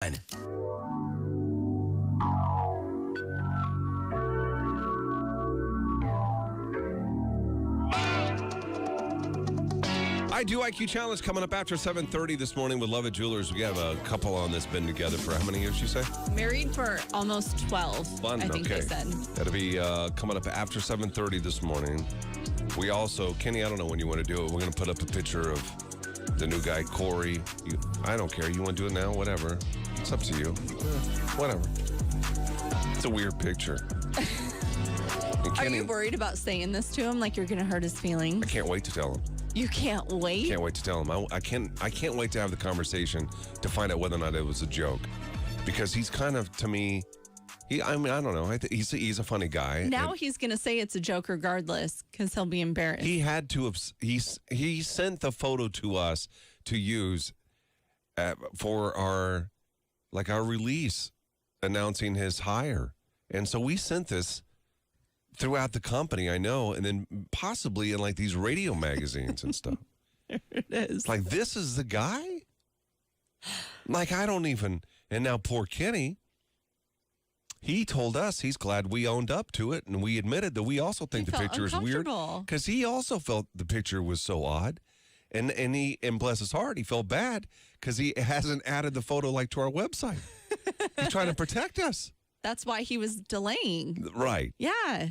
I Do IQ Challenge coming up after 7:30 this morning with Love It Jewelers. We have a couple on this, been together for how many years, you say? Married for almost 12, Fun, I think okay. they said. That'll be coming up after 7:30 this morning. We also, Kenny, I don't know when you want to do it. We're going to put up a picture of the new guy, Corey. I don't care. You want to do it now? Whatever. It's up to you. Whatever. It's a weird picture. Are you worried about saying this to him? Like you're going to hurt his feelings? I can't wait to tell him. You can't wait? Can't wait to tell him. I can't wait to have the conversation to find out whether or not it was a joke. Because he's kind of, to me, I don't know. He's a funny guy. Now he's going to say it's a joke regardless because he'll be embarrassed. He had to have, he sent the photo to us to use for our release announcing his hire. And so we sent this throughout the company, I know, and then possibly in like these radio magazines and stuff. There it is. Like, this is the guy? Like, I don't even, and now poor Kenny, he told us he's glad we owned up to it, and we admitted that we also think the picture is weird. Because he also felt the picture was so odd. And bless his heart, he felt bad because he hasn't added the photo like to our website. He's trying to protect us. That's why he was delaying. Right. Yeah.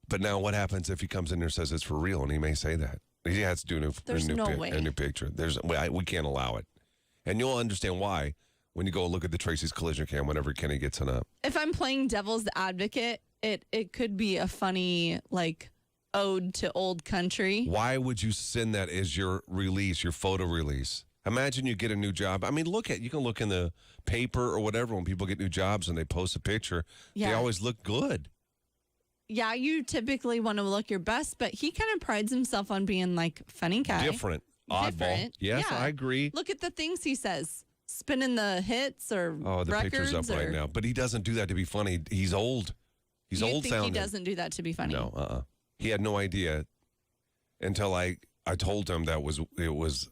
But now what happens if he comes in there and says it's for real, and he may say that? He has to do a new picture. We can't allow it. And you'll understand why when you go look at the Tracy's Collision Cam whenever Kenny gets it up. If I'm playing devil's advocate, it could be a funny, like, ode to old country. Why would you send that as your release, your photo release? Imagine you get a new job. I mean, you can look in the paper or whatever when people get new jobs and they post a picture. Yeah. They always look good. Yeah, you typically want to look your best, but he kind of prides himself on being like funny guy. Different. Oddball. Yes, yeah. I agree. Look at the things he says. Spinning the hits or the picture's up right now. But he doesn't do that to be funny. He's old. He's old sounding. He doesn't do that to be funny? No, He had no idea until I told him it was,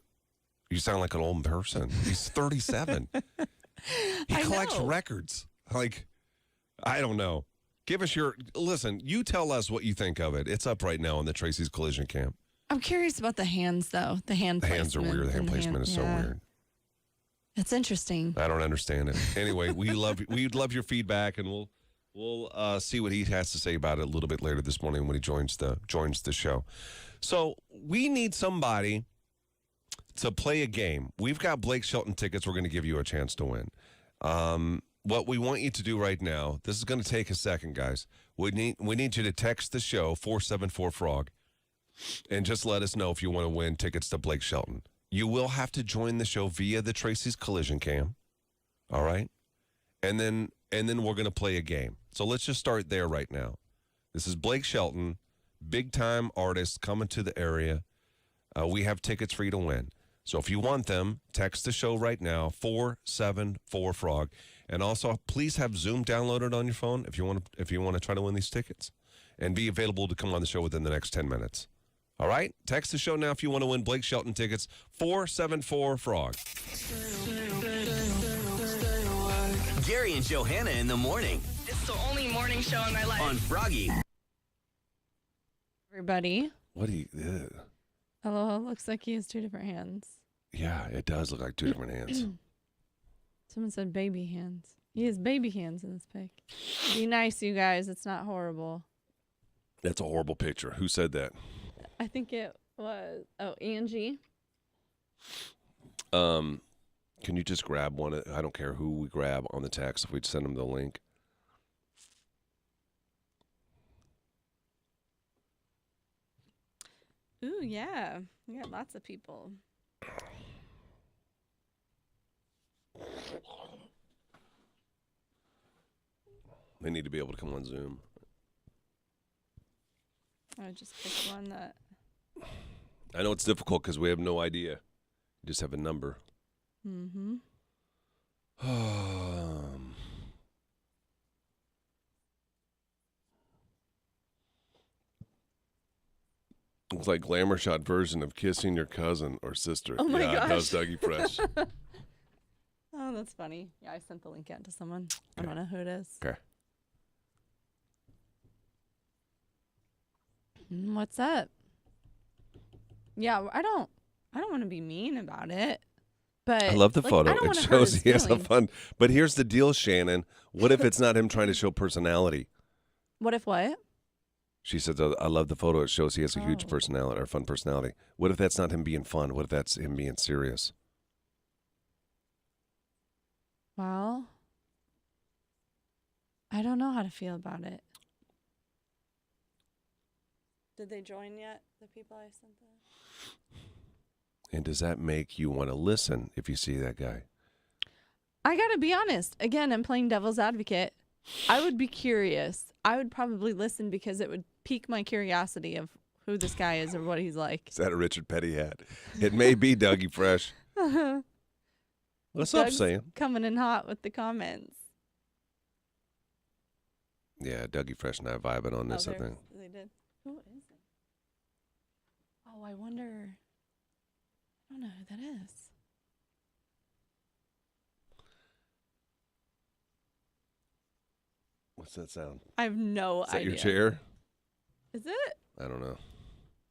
you sound like an old person. He's 37. He collects records. Like, I don't know. Give us listen, you tell us what you think of it. It's up right now on the Tracy's Collision Cam. I'm curious about the hands, though. The hands are weird. The hand placement is so weird. It's interesting. I don't understand it. Anyway, we'd love your feedback, and we'll see what he has to say about it a little bit later this morning when he joins the show. So we need somebody to play a game. We've got Blake Shelton tickets we're going to give you a chance to win. What we want you to do right now, this is going to take a second, guys. We need you to text the show, 474-FROG, and just let us know if you want to win tickets to Blake Shelton. You will have to join the show via the Tracy's Collision Cam, all right? And then we're going to play a game. So let's just start there right now. This is Blake Shelton, big-time artist coming to the area. We have tickets for you to win. So if you want them, text the show right now, 474-FROG. And also, please have Zoom downloaded on your phone if you want to try to win these tickets. And be available to come on the show within the next 10 minutes. All right? Text the show now if you want to win Blake Shelton tickets, 474-FROG. Gary and Johanna in the morning. It's the only morning show in my life. On Froggy. Everybody. What do you... Hello, looks like he has two different hands. Yeah, it does look like two different hands. Someone said baby hands. He has baby hands in this pic. Be nice, you guys. It's not horrible. That's a horrible picture. Who said that? I think it was, Angie. Can you just grab one? I don't care who we grab on the text if we'd send them the link. Ooh, yeah. We got lots of people. They need to be able to come on Zoom. I just picked one that... I know it's difficult because we have no idea. You just have a number. Mm-hmm. It's like glamour shot version of kissing your cousin or sister. Oh my gosh. How's Dougie Fresh? Oh, Oh, that's funny. Yeah, I sent the link out to someone. I Okay. don't know who it is. Okay. What's up? Yeah, I don't want to be mean about it. But I love the like, photo. I don't It wanna hurt shows his he has a feelings. fun. But here's the deal, Shannon. What if it's not him trying to show personality? What if what? She said, I love the photo. It shows he has a huge Oh. personality or fun personality. What if that's not him being fun? What if that's him being serious? Well, I don't know how to feel about it. Did they join yet? The people I sent them? And does that make you want to listen if you see that guy? I gotta be honest. Again, I'm playing devil's advocate. I would be curious. I would probably listen because it would pique my curiosity of who this guy is or what he's like. Is that a Richard Petty hat? It may be Dougie Fresh. What's up, Doug's Sam? coming in hot with the comments. Yeah, Dougie Fresh and I vibing on this, I think. They did. Who is it? Oh, I wonder. I don't know who that is. What's that sound? I have no Is that idea. your chair? Is it? I don't know.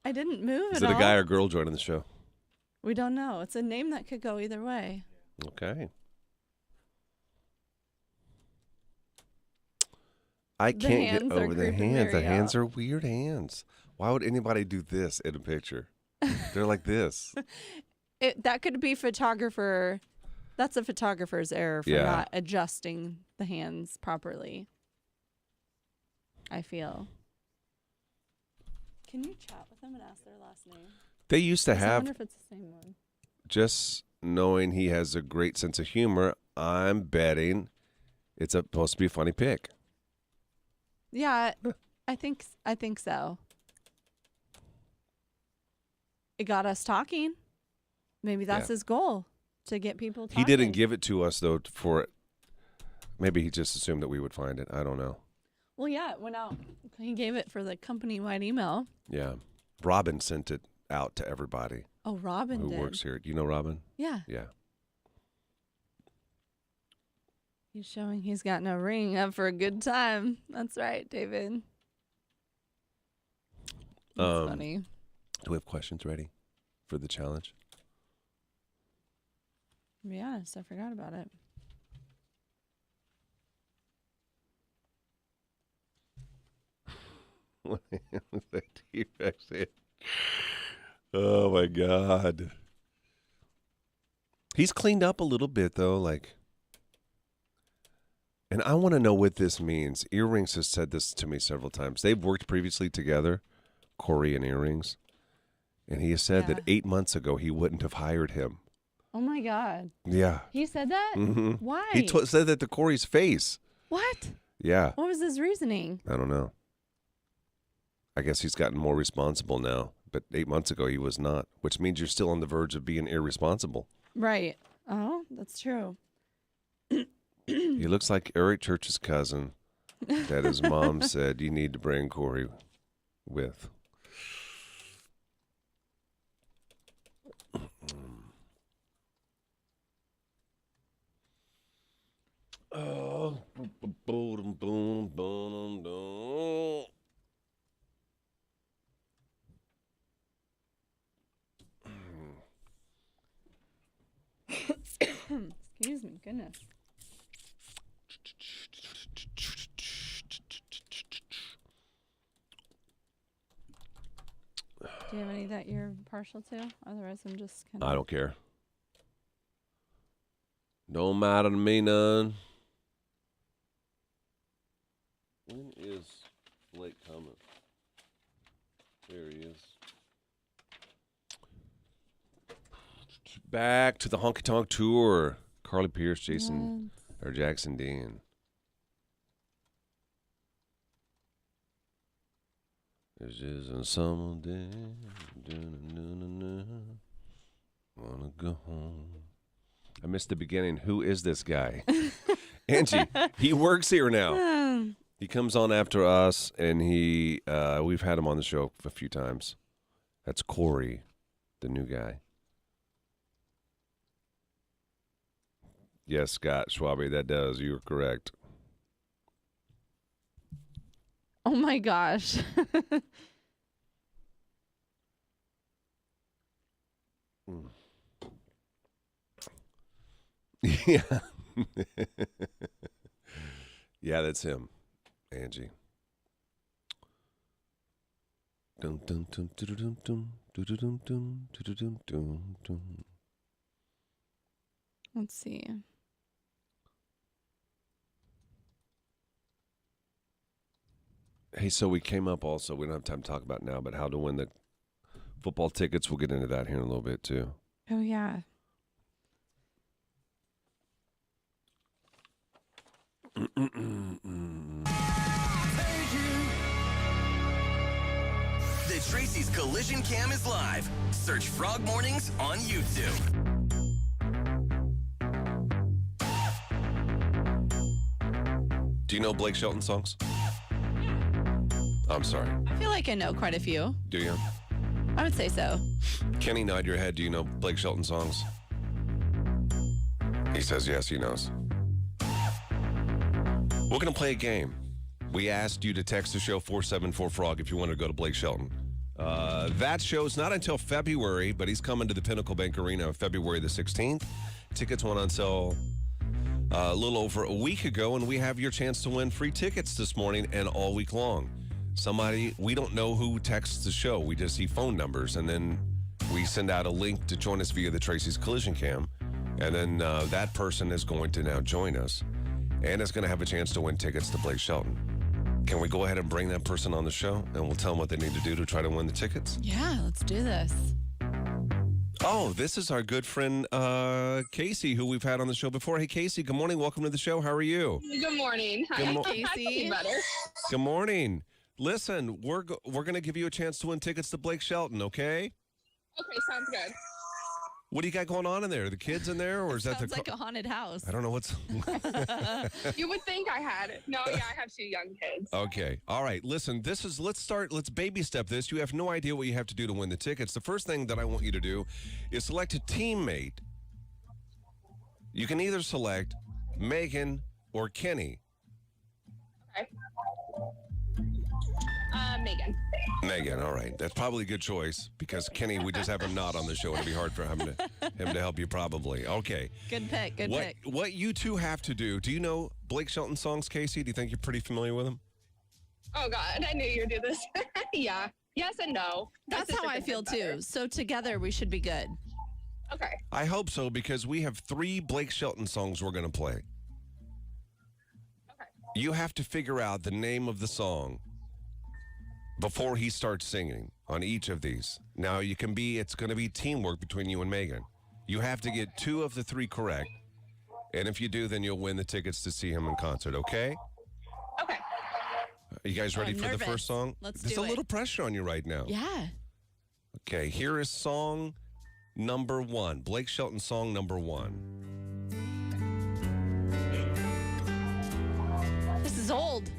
I didn't move Is at it all. a guy or girl joining the show? We don't know. It's a name that could go either way. Okay. I The can't hands get are over the creeping hands. The Mary hands out. are weird hands. Why would anybody do this in a picture? They're like this. That could be photographer. That's a photographer's error for Yeah. not adjusting the hands properly. I feel. Can you chat with them and ask their last name? They used to 'Cause I have, wonder if it's the same one. just knowing he has a great sense of humor, I'm betting it's supposed to be a funny pic. Yeah, I think so. It got us talking. Maybe that's Yeah. his goal, to get people talking. He didn't give it to us, though, for it. Maybe he just assumed that we would find it. I don't know. Well, yeah, it went out. He gave it for the company-wide email. Yeah. Robin sent it out to everybody Oh, Robin who did. works here. Do you know Robin? Yeah. Yeah. He's showing he's got no ring up for a good time. That's right, David. That's funny. Do we have questions ready for the challenge? To be honest, I forgot about it. What was that T-Rex head? Oh my God. He's cleaned up a little bit though, like. And I want to know what this means. Earrings has said this to me several times. They've worked previously together, Corey and Earrings, and he has said that Yeah. 8 months ago he wouldn't have hired him. Oh my God. Yeah. He said that? hmm Why? He said that to Corey's face. What? Yeah. What was his reasoning? I don't know. I guess he's gotten more responsible now, but 8 months ago he was not, which means you're still on the verge of being irresponsible. Right. Oh, that's true. He looks like Eric Church's cousin that his mom said you need to bring Corey with. Oh, boom, boom, boom, boom. Excuse me. Goodness. Do you have any that you're partial to? Otherwise, I'm just kind of. I don't care. Don't matter to me none. When is Blake coming? There he is. Back to the Honky Tonk Tour. Carly Pierce, Jason, or Jackson Dean. This is a summer day. Wanna go home. I missed the beginning. Who is this guy? Angie, he works here now. He comes on after us, and we've had him on the show a few times. That's Corey, the new guy. Yes, Scott Schwabe, that does. You're correct. Oh my gosh. Yeah. Yeah, that's him, Angie. Dun, dun, dun, dun, dun, dun, dun, dun, dun, dun, dun, dun. Let's see. Hey, so we came up also, we don't have time to talk about now, but how to win the football tickets. We'll get into that here in a little bit, too. Oh, yeah. The Tracy's Collision Cam is live. Search Frog Mornings on YouTube. Do you know Blake Shelton songs? I'm sorry. I feel like I know quite a few. Do you? I would say so. Kenny, nod your head. Do you know Blake Shelton songs? He says yes, he knows. We're going to play a game. We asked you to text the show 474-FROG if you want to go to Blake Shelton. That show's not until February, but he's coming to the Pinnacle Bank Arena February the 16th. Tickets went on sale a little over a week ago, and we have your chance to win free tickets this morning and all week long. Somebody, we don't know who texts the show. We just see phone numbers, and then we send out a link to join us via the Tracy's Collision Cam. And then that person is going to now join us and is going to have a chance to win tickets to Blake Shelton. Can we go ahead and bring that person on the show, and we'll tell them what they need to do to try to win the tickets? Yeah, let's do this. Oh, this is our good friend Casey, who we've had on the show before. Hey, Casey, good morning. Welcome to the show. How are you? Good morning. Hi, Good mo- Casey. better. Good morning. Listen, we're going to give you a chance to win tickets to Blake Shelton, okay? Okay, sounds good. What do you got going on in there? The kids in there, or is that Sounds the? like a haunted house. I don't know what's. You would think I had it. No, yeah, I have 2 young kids. Okay. All right. Listen, let's baby step this. You have no idea what you have to do to win the tickets. The first thing that I want you to do is select a teammate. You can either select Megan or Kenny. Okay. Megan. Megan, all right. That's probably a good choice because Kenny, we just have him not on the show. It'd be hard for him to help you probably. Okay. Good pick. Good pick. What you two have to do you know Blake Shelton songs, Casey? Do you think you're pretty familiar with them? Oh, God, I knew you'd do this. Yeah. Yes and no. My That's sister how I can feel sing better. too. So together we should be good. Okay. I hope so because we have 3 Blake Shelton songs we're going to play. Okay. You have to figure out the name of the song before he starts singing on each of these. Now, it's going to be teamwork between you and Megan. You have to get 2 of the 3 correct. And if you do, then you'll win the tickets to see him in concert, okay? Okay. Are you guys ready I'm for the nervous. first song? Let's There's do a it. little pressure on you right now. Yeah. Okay, here is song number 1. Blake Shelton song number 1. This is old.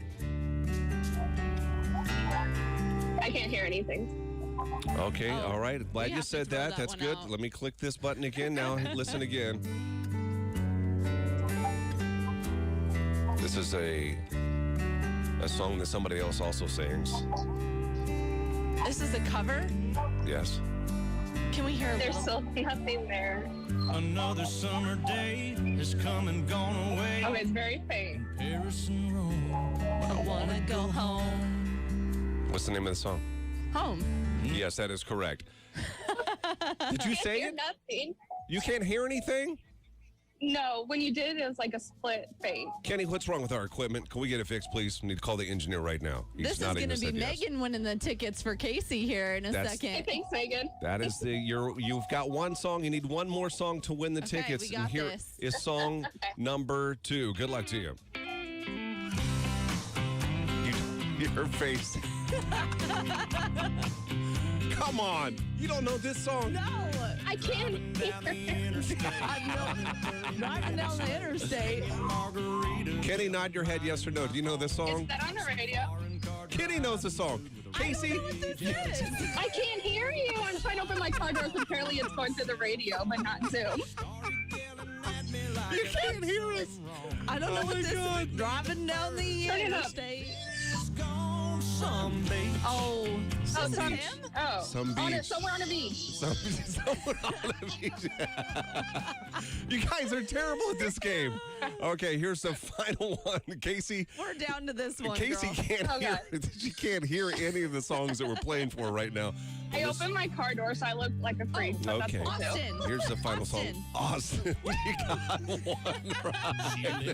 I can't hear anything. Okay, Oh, all right. Glad we you have to said throw that. that That's one good. out. Let me click this button again. Now listen again. This is a song that somebody else also sings. This is a cover. Yes. Can we hear a There's little? still nothing there. Another summer day has come and gone away. Oh, it's very faint. Paris and Rome. I wanna go home. What's the name of the song? Home. Yes, that is correct. Did you I say hear it? nothing. You can't hear anything? No, when you did, it was like a split faint. Kenny, what's wrong with our equipment? Can we get it fixed, please? We need to call the engineer right now. He's This is nodding going to his be head yes. Megan winning the tickets for Casey here in a That's- Hey, second. thanks, Megan. That is you've got one song. You need one more song to win the Okay, tickets. we got and here this. is song number 2. Good luck to you. Your face. Come on. You don't know this song? No. I can't hear. I'm driving down the interstate. Kenny, nod your head yes or no. Do you know this Is song? that on the radio? Kenny knows the song. Casey? I don't know what this is. I can't hear you. I'm trying to open my car door because apparently it's going through the radio, but not Zoom. You can't hear us. I don't know what this is. Driving down the Turn it up. interstate. Some beach. Oh, Oh, this is some, him? oh, Some on beach. it, somewhere on a beach. Someone on the beach. You guys are terrible at this game. Okay, here's the final one. Casey. We're down to this one, Casey girl. can't Oh, hear. She can't hear any of the songs that we're playing for right now. I opened my car door so I look like a freak. But Okay. That's cool too. Austin. Here's the final Austin. song. Austin. You got one right.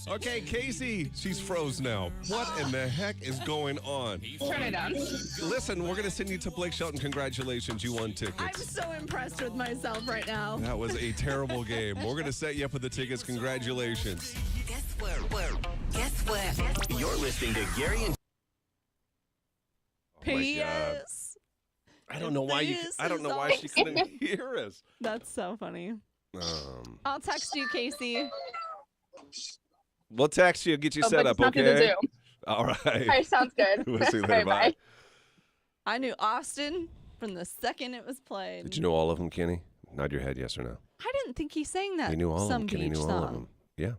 Okay, Casey. She's froze now. What in the heck is going on? Turn it down. Listen, we're going to send you to Blake Shelton. Congratulations. You won I'm tickets. so impressed with myself right now. That was a terrible game. We're going to set you up with the tickets. Congratulations. Guess what? You're listening to Gary and Oh my God. P.S. I don't know why you. I don't know why she couldn't hear us. That's so funny. I'll text you, Casey. We'll text you, get you Oh, set but up, it's not through the okay? Zoom. All right. All right, sounds good. We'll see you All later. right, Bye. I knew Austin from the second it was played. Did you know all of them, Kenny? Nod your head, yes or no. I didn't think he sang that. You knew all of some them. Kenny beach knew song. all of them. Yeah.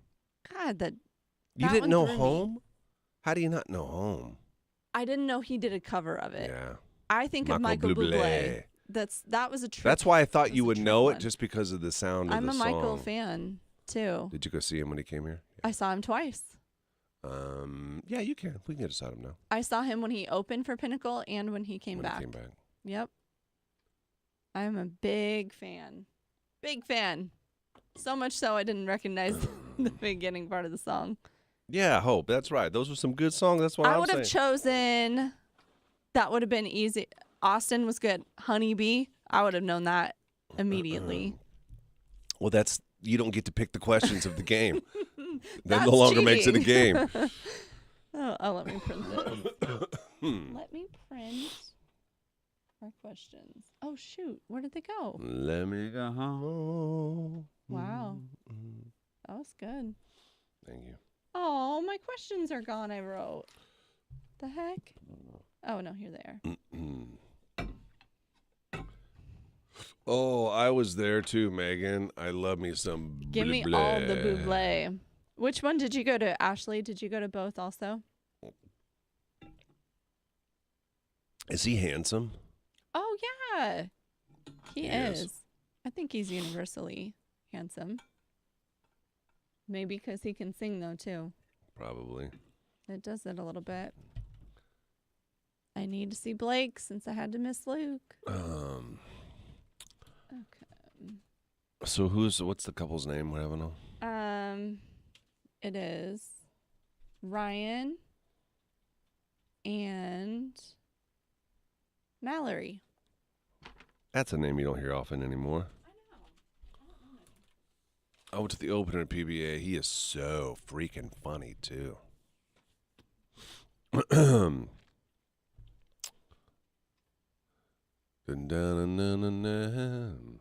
God, that You That didn't one know threw me. Home? How do you not know Home? I didn't know he did a cover of it. Yeah. I think of Michael Bublé. That was a trick. That's why I thought That's you a would trick know one. it just because of the sound I'm of a the song. Michael fan too. Did you go see him when he came here? I saw him twice. Yeah, you can. We can get aside him now. I saw him when he opened for Pinnacle and when he came When back. he came back. Yep. I'm a big fan. Big fan. So much so I didn't recognize the beginning part of the song. Yeah, Hope. That's right. Those were some good songs. That's what I I'm would have saying. chosen. That would have been easy. Austin was good. Honeybee. I would have known that immediately. Well, that's you don't get to pick the questions of the game. That That's no longer makes it a cheating. game. Oh, let me print this. Let me print our questions. Oh shoot, where did they go? Let me go home. Wow, that was good. Thank you. Oh, my questions are gone. I wrote. The heck? Oh no, here they are. Oh, I was there too, Megan. I love me some Give me all the Bublé. Which one did you go to, Ashley? Did you go to both also? Is he handsome? Oh yeah, he He is. is. I think he's universally handsome. Maybe because he can sing though too. Probably. It does it a little bit. I need to see Blake since I had to miss Luke. Okay. So what's the couple's name? What have I know? It is Ryan and Mallory. That's a name you don't hear often anymore. I went to the opener at PBA. He is so freaking funny too. Dun, dun, dun, dun, dun, dun.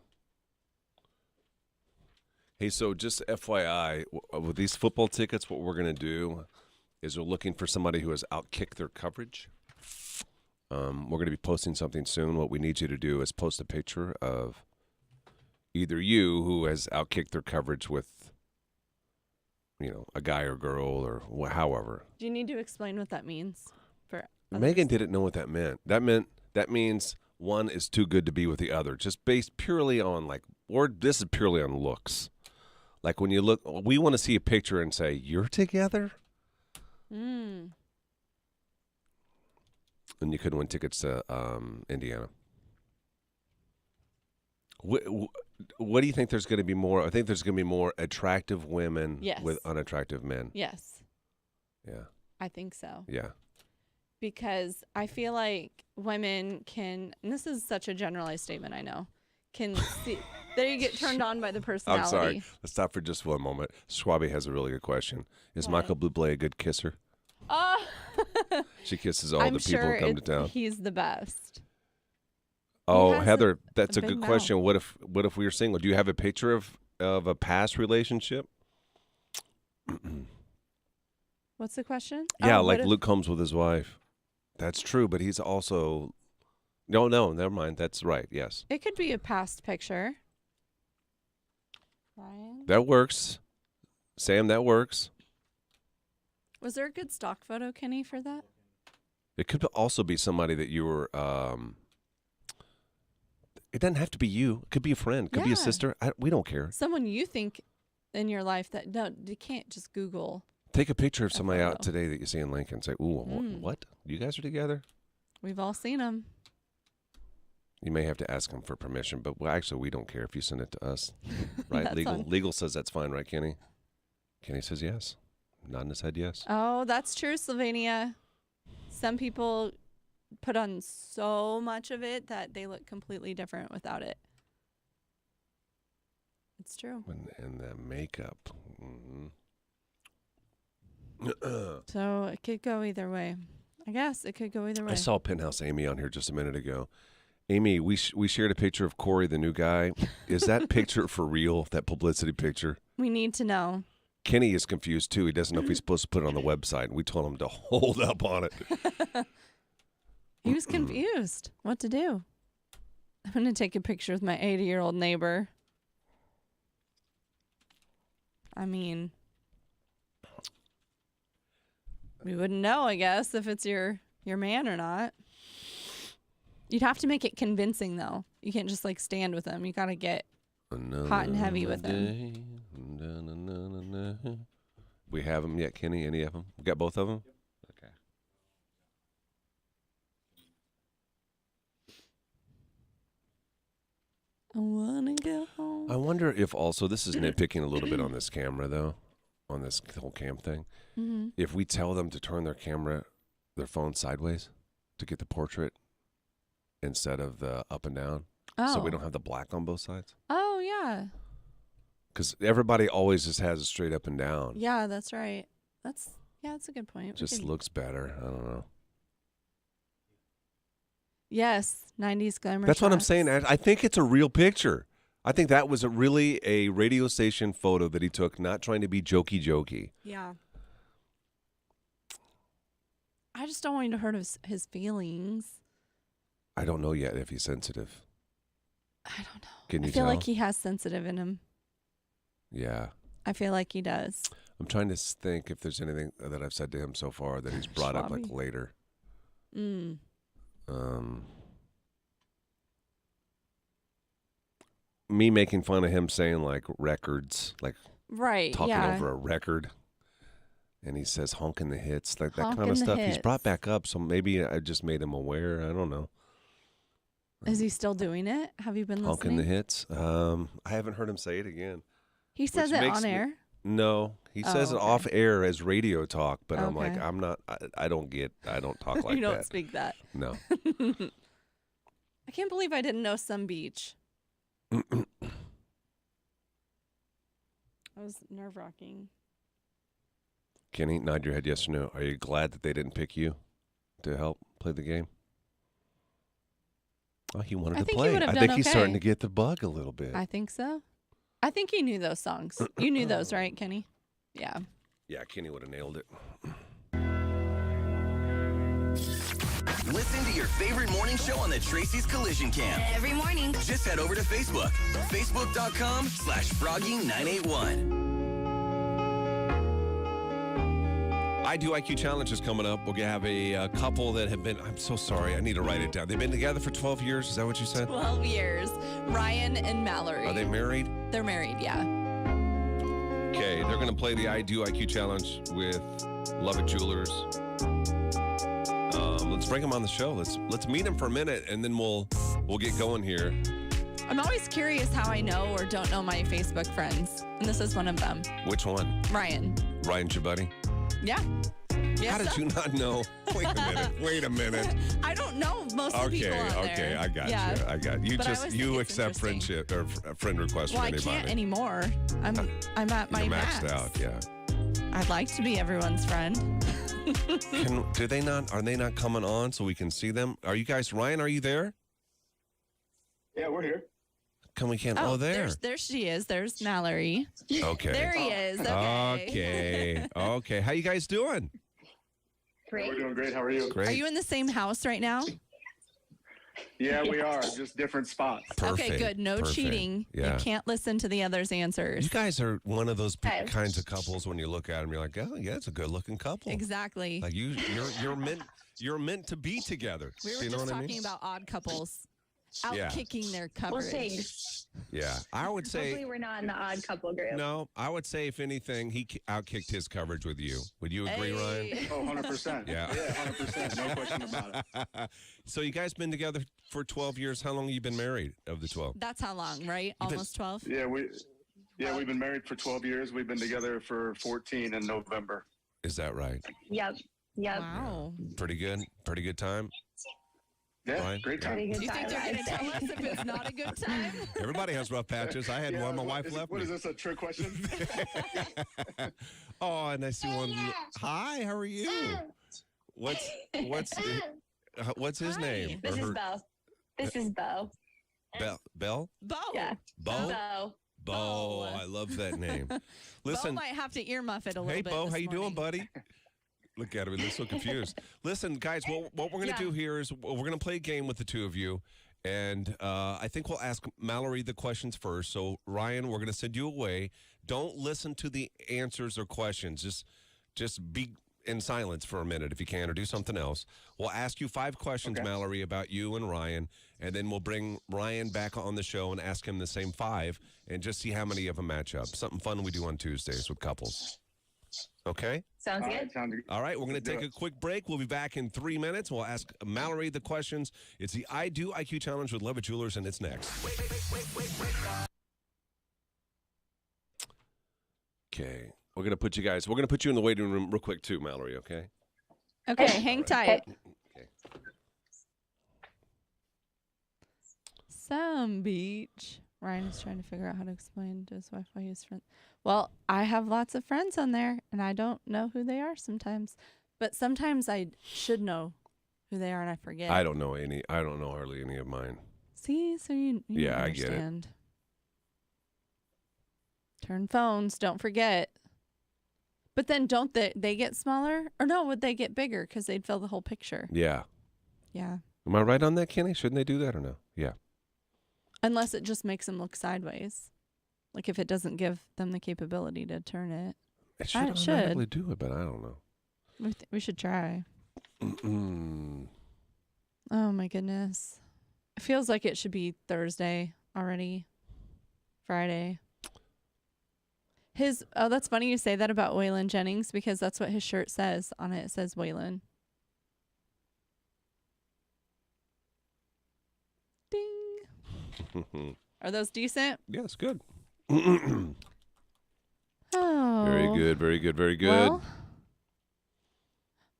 Hey, so just FYI, with these football tickets, what we're going to do is we're looking for somebody who has outkicked their coverage. We're going to be posting something soon. What we need you to do is post a picture of either you who has outkicked their coverage with, a guy or girl or however. Do you need to explain what that means for Megan others? didn't know what that meant. That means one is too good to be with the other, just based purely on this is purely on looks. Like when you look, we want to see a picture and say, you're together? Mm. And you could win tickets to Indiana. What do you think there's going to be more? I think there's going to be more attractive women Yes. with unattractive men. Yes, Yeah. I think so. Yeah. Because I feel like women can, and this is such a generalized statement, I know, can see, there you get turned on by the personality. I'm sorry. Let's stop for just one moment. Schwabi has a really good question. Is What? Michael Bublé a good kisser? Oh, She kisses all I'm the people sure who come to town. he's the best. Oh, has Heather, that's a big good mouth. question. What if we were single? Do you have a picture of a past relationship? What's the question? Yeah, Oh, like what if- Luke Combs with his wife. That's true, but he's also no, never mind. That's right. Yes. It could be a past picture. Ryan? That works. Sam, that works. Was there a good stock photo, Kenny, for that? It could also be somebody that you were. It doesn't have to be you. It could be a friend. It could be a Yeah. sister. We don't care. Someone you think in your life that you can't just Google. Take a picture of somebody out photo. today that you see in Lincoln. Say, ooh, what? You guys are together? We've all seen them. You may have to ask them for permission, but actually, we don't care if you send it to us. Right? That's Legal fine. legal says that's fine, right, Kenny? Kenny says yes. Nodding his head yes. Oh, that's true, Slovenia. Some people put on so much of it that they look completely different without it. It's true. And the makeup. So it could go either way. I guess it could go either way. I saw Penthouse Amy on here just a minute ago. Amy, we shared a picture of Corey, the new guy. Is that picture for real, that publicity picture? We need to know. Kenny is confused, too. He doesn't know if he's supposed to put it on the website. We told him to hold up on it. He was confused what to do. I'm going to take a picture with my 80-year-old neighbor. I mean, we wouldn't know, I guess, if it's your man or not. You'd have to make it convincing, though. You can't just, like, stand with him. You got to get hot and heavy with him. We have them yet, Kenny? Any of them? We got both of them? Okay. I want to go home. I wonder if also, this is nitpicking a little bit on this camera, though, on this whole cam thing. Mm-hmm. If we tell them to turn their phone sideways to get the portrait instead of the up and down, so we don't have the black on both sides. Oh, yeah. Because everybody always just has it straight up and down. Yeah, that's right. That's a good point. It just looks better. I don't know. Yes, 90s glamour. That's what I'm shots. saying. I think it's a real picture. I think that was really a radio station photo that he took, not trying to be jokey. Yeah. I just don't want you to hurt his feelings. I don't know yet if he's sensitive. I don't know. Can you I feel tell? like he has sensitive in him. Yeah. I feel like he does. I'm trying to think if there's anything that I've said to him so far that he's brought up like Schwabby. later. Mm. Me making fun of him saying like records, like Right. talking yeah. over a record. And he says honking the hits, like that kind Honking of the stuff. He's brought hits. back up, so maybe I just made him aware. I don't know. Is he still doing it? Have you been Honking listening? the hits. I haven't heard him say it again. He says which it makes on me- air. No, he says it okay. off air as radio talk, but I'm like, Okay. I'm not. I don't talk like You don't that. speak that. No. I can't believe I didn't know Some Beach. That was nerve-wracking. Kenny, nod your head yes or no. Are you glad that they didn't pick you to help play the game? Oh, he wanted I to think he play. would have I done think he's starting okay. to get the bug a little bit. I think so. I think you knew those songs. You knew those, right, Kenny? Yeah. Yeah, Kenny would have nailed it. Listen to your favorite morning show on the Tracy's Collision Cam. Every morning. Just head over to Facebook. Facebook.com/Froggy981. I Do IQ Challenge is coming up. We're going to have a couple that have been, I'm so sorry, I need to write it down. They've been together for 12 years. Is that what you said? 12 years. Ryan and Mallory. Are they married? They're married, yeah. Okay, they're going to play the I Do IQ Challenge with Love It Jewelers. Let's bring them on the show. Let's meet them for a minute, and then we'll get going here. I'm always curious how I know or don't know my Facebook friends. And this is one of them. Which one? Ryan. Ryan's your buddy? Yeah. Yes, How did you not know? Wait a minute. I don't know most of the people on there. Okay, I got Yeah. you. I got you. But I always think You it's accept interesting. friendship or friend requests Well, from I anybody. can't anymore. I'm at my You're max. maxed out, yeah. I'd like to be everyone's friend. Are they not coming on so we can see them? Are you guys, Ryan, are you there? Yeah, we're here. Oh, there. There she is. There's Mallory. Okay. There he is. Okay. Okay. How you guys doing? We're doing great. How are you? Great. Are you in the same house right now? Yeah, we are. Just different spots. Perfect. Okay, good. No Perfect. cheating. Yeah. You can't listen to the other's answers. You guys are one of those Okay. kinds of couples when you look at them, you're like, oh yeah, it's a good looking couple. Exactly. Like you're meant to be together. We were you know just what I talking mean? about odd couples Yeah. outkicking their We'll coverage. see. Yeah, I would Hopefully say we're not in the odd couple group. no. I would say if anything, he outkicked his coverage with you. Would you agree, Ryan? Hey. Oh, 100%. Yeah. Yeah, 100%. No question about it. So you guys been together for 12 years. How long have you been married of the 12? That's how long, right? Almost 12? Yeah, we've been married for 12 years. We've been together for 14 in November. Is that right? Yep. Wow. Pretty good. Pretty good time. Yeah, Right. great time. Pretty good Do you think time, they're going I'd to tell say. us if it's not a good time? Everybody has rough patches. I had one. My wife left What me. is this, a trick question? Oh, and I see one. Hi, how are you? What's his Hi. name? This Or is her- Bo. This is Bo. Belle? Bo. Yeah. Bo? Bo. Bo. Bo. I love that name. Bo Listen, might have to earmuff it a little hey bit. Bo, this how you doing, morning. buddy? Look at him. He looks so confused. Listen, guys, what we're going to do here is we're going to play a game with the two of you. And I think we'll ask Mallory the questions first. So, Ryan, we're going to send you away. Don't listen to the answers or questions. Just be in silence for a minute if you can, or do something else. We'll ask you 5 questions, Okay. Mallory, about you and Ryan. And then we'll bring Ryan back on the show and ask him the same 5 and just see how many of them match up. Something fun we do on Tuesdays with couples. Okay? Sounds All good. right, sounds good. All right, we're going to Let's do take a it. quick break. We'll be back in 3 minutes. We'll ask Mallory the questions. It's the I Do IQ Challenge with Levitt Jewelers, and it's next. Okay. We're going to put you in the waiting room real quick too, Mallory, okay? Okay, hang tight. Okay. Some beach. Ryan is trying to figure out how to explain to his wife why he's friends. Well, I have lots of friends on there, and I don't know who they are sometimes. But sometimes I should know who they are, and I forget. I don't know hardly any of mine. See, so you Yeah, I get it. understand. Turn phones. Don't forget. But then don't they get smaller? Or no, would they get bigger because they'd fill the whole picture? Yeah. Yeah. Am I right on that, Kenny? Shouldn't they do that or no? Yeah. Unless it just makes them look sideways. Like if it doesn't give them the capability to turn it. It should It should. automatically do it, but I don't know. We should try. Mm-mm. Oh my goodness. It feels like it should be Thursday already. Friday. That's funny you say that about Waylon Jennings because that's what his shirt says on it. It says Waylon. Ding. Are those decent? Yeah, it's good. Oh. Very good, very good, very good. Well,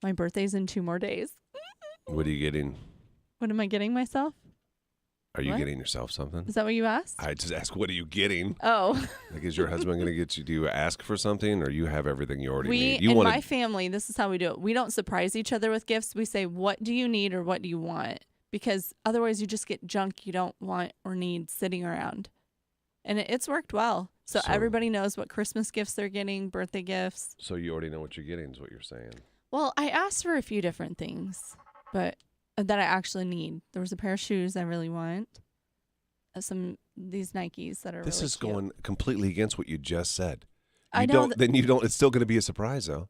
my birthday's in 2 more days. What are you getting? What am I getting myself? Are you What? getting yourself something? Is that what you asked? I just ask, what are you getting? Oh. Like, is your husband going to get you? Do you ask for something, or you have everything you already We need? You in want my family, this is how we do it. We don't surprise each other with gifts. We say, "What do you need or what do you want?" Because otherwise, you just get junk you don't want or need sitting around. And it's worked well. So So- everybody knows what Christmas gifts they're getting, birthday gifts. So you already know what you're getting, is what you're saying. Well, I asked for a few different things, but that I actually need. There was a pair of shoes I really want. These Nikes that are This really is cute. going completely against what you just said. I You know don't. that- Then you don't. It's still going to be a surprise, though.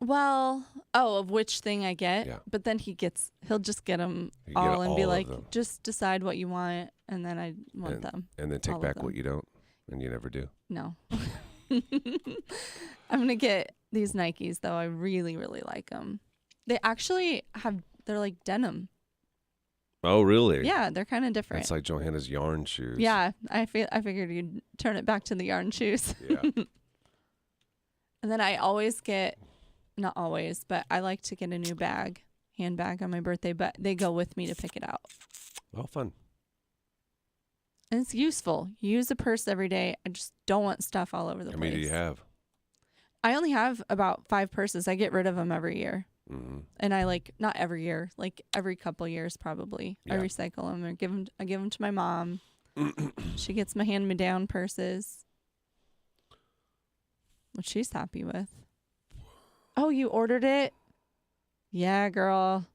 Well, of which thing I get. Yeah. But then he'll just get them You get all and be all of like, them. just decide what you want, and then I want them. And then take All of back them. what you don't, and you never do. No. I'm going to get these Nikes, though. I really, really like them. They actually they're like denim. Oh, really? Yeah, they're kind of different. It's like Johanna's yarn shoes. Yeah, I figured you'd turn it back to the yarn shoes. Yeah. And then I always get, not always, but I like to get a new handbag on my birthday, but they go with me to pick it out. Well, fun. And it's useful. You use a purse every day. I just don't want stuff all over the How place. many do you have? I only have about 5 purses. I get rid of them every year. Mm-hmm. And I not every year, like every couple years probably. I Yeah. recycle them or I give them to my mom. She gets my hand-me-down purses, which she's happy with. Oh, you ordered it? Yeah, girl.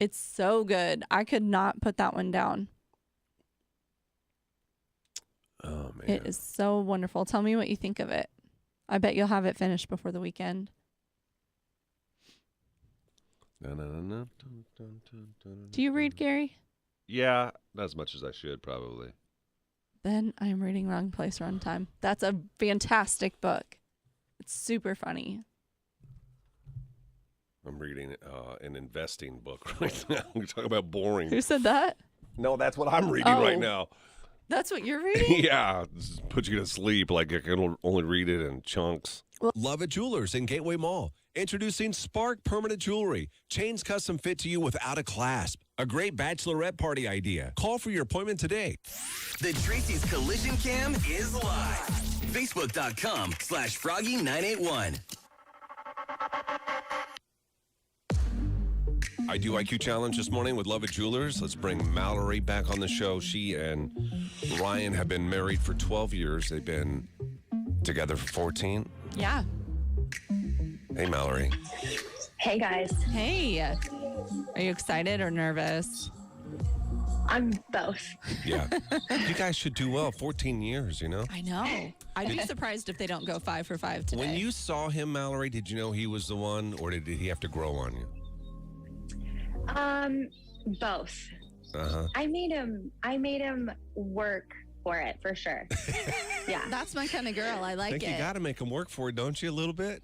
It's so good. I could not put that one down. Oh, man. It is so wonderful. Tell me what you think of it. I bet you'll have it finished before the weekend. Do you read, Gary? Yeah, not as much as I should, probably. Then I am reading Wrong Place, Wrong Time. That's a fantastic book. It's super funny. I'm reading an investing book right now. We're talking about boring. Who said that? No, that's what I'm reading right Oh. now. That's what you're reading? Yeah, this puts you to sleep. Like I can only read it in chunks. Love It Jewelers in Gateway Mall. Introducing Spark Permanent Jewelry. Chains custom fit to you without a clasp. A great bachelorette party idea. Call for your appointment today. The Tracy's Collision Cam is live. Facebook.com/Froggy981. I do IQ challenge this morning with Love It Jewelers. Let's bring Mallory back on the show. She and Ryan have been married for 12 years. They've been together for 14. Yeah. Hey, Mallory. Hey guys, Hey. Are you excited or nervous? I'm both. Yeah. You guys should do well. 14 years, you know? I know. I'd be surprised if they don't go 5 for 5 today. When you saw him, Mallory, did you know he was the one, or did he have to grow on you? Both. Uh-huh. I made him work for it for sure. Yeah. That's my kind of girl. I I like think it. you got to make him work for it, don't you, a little bit?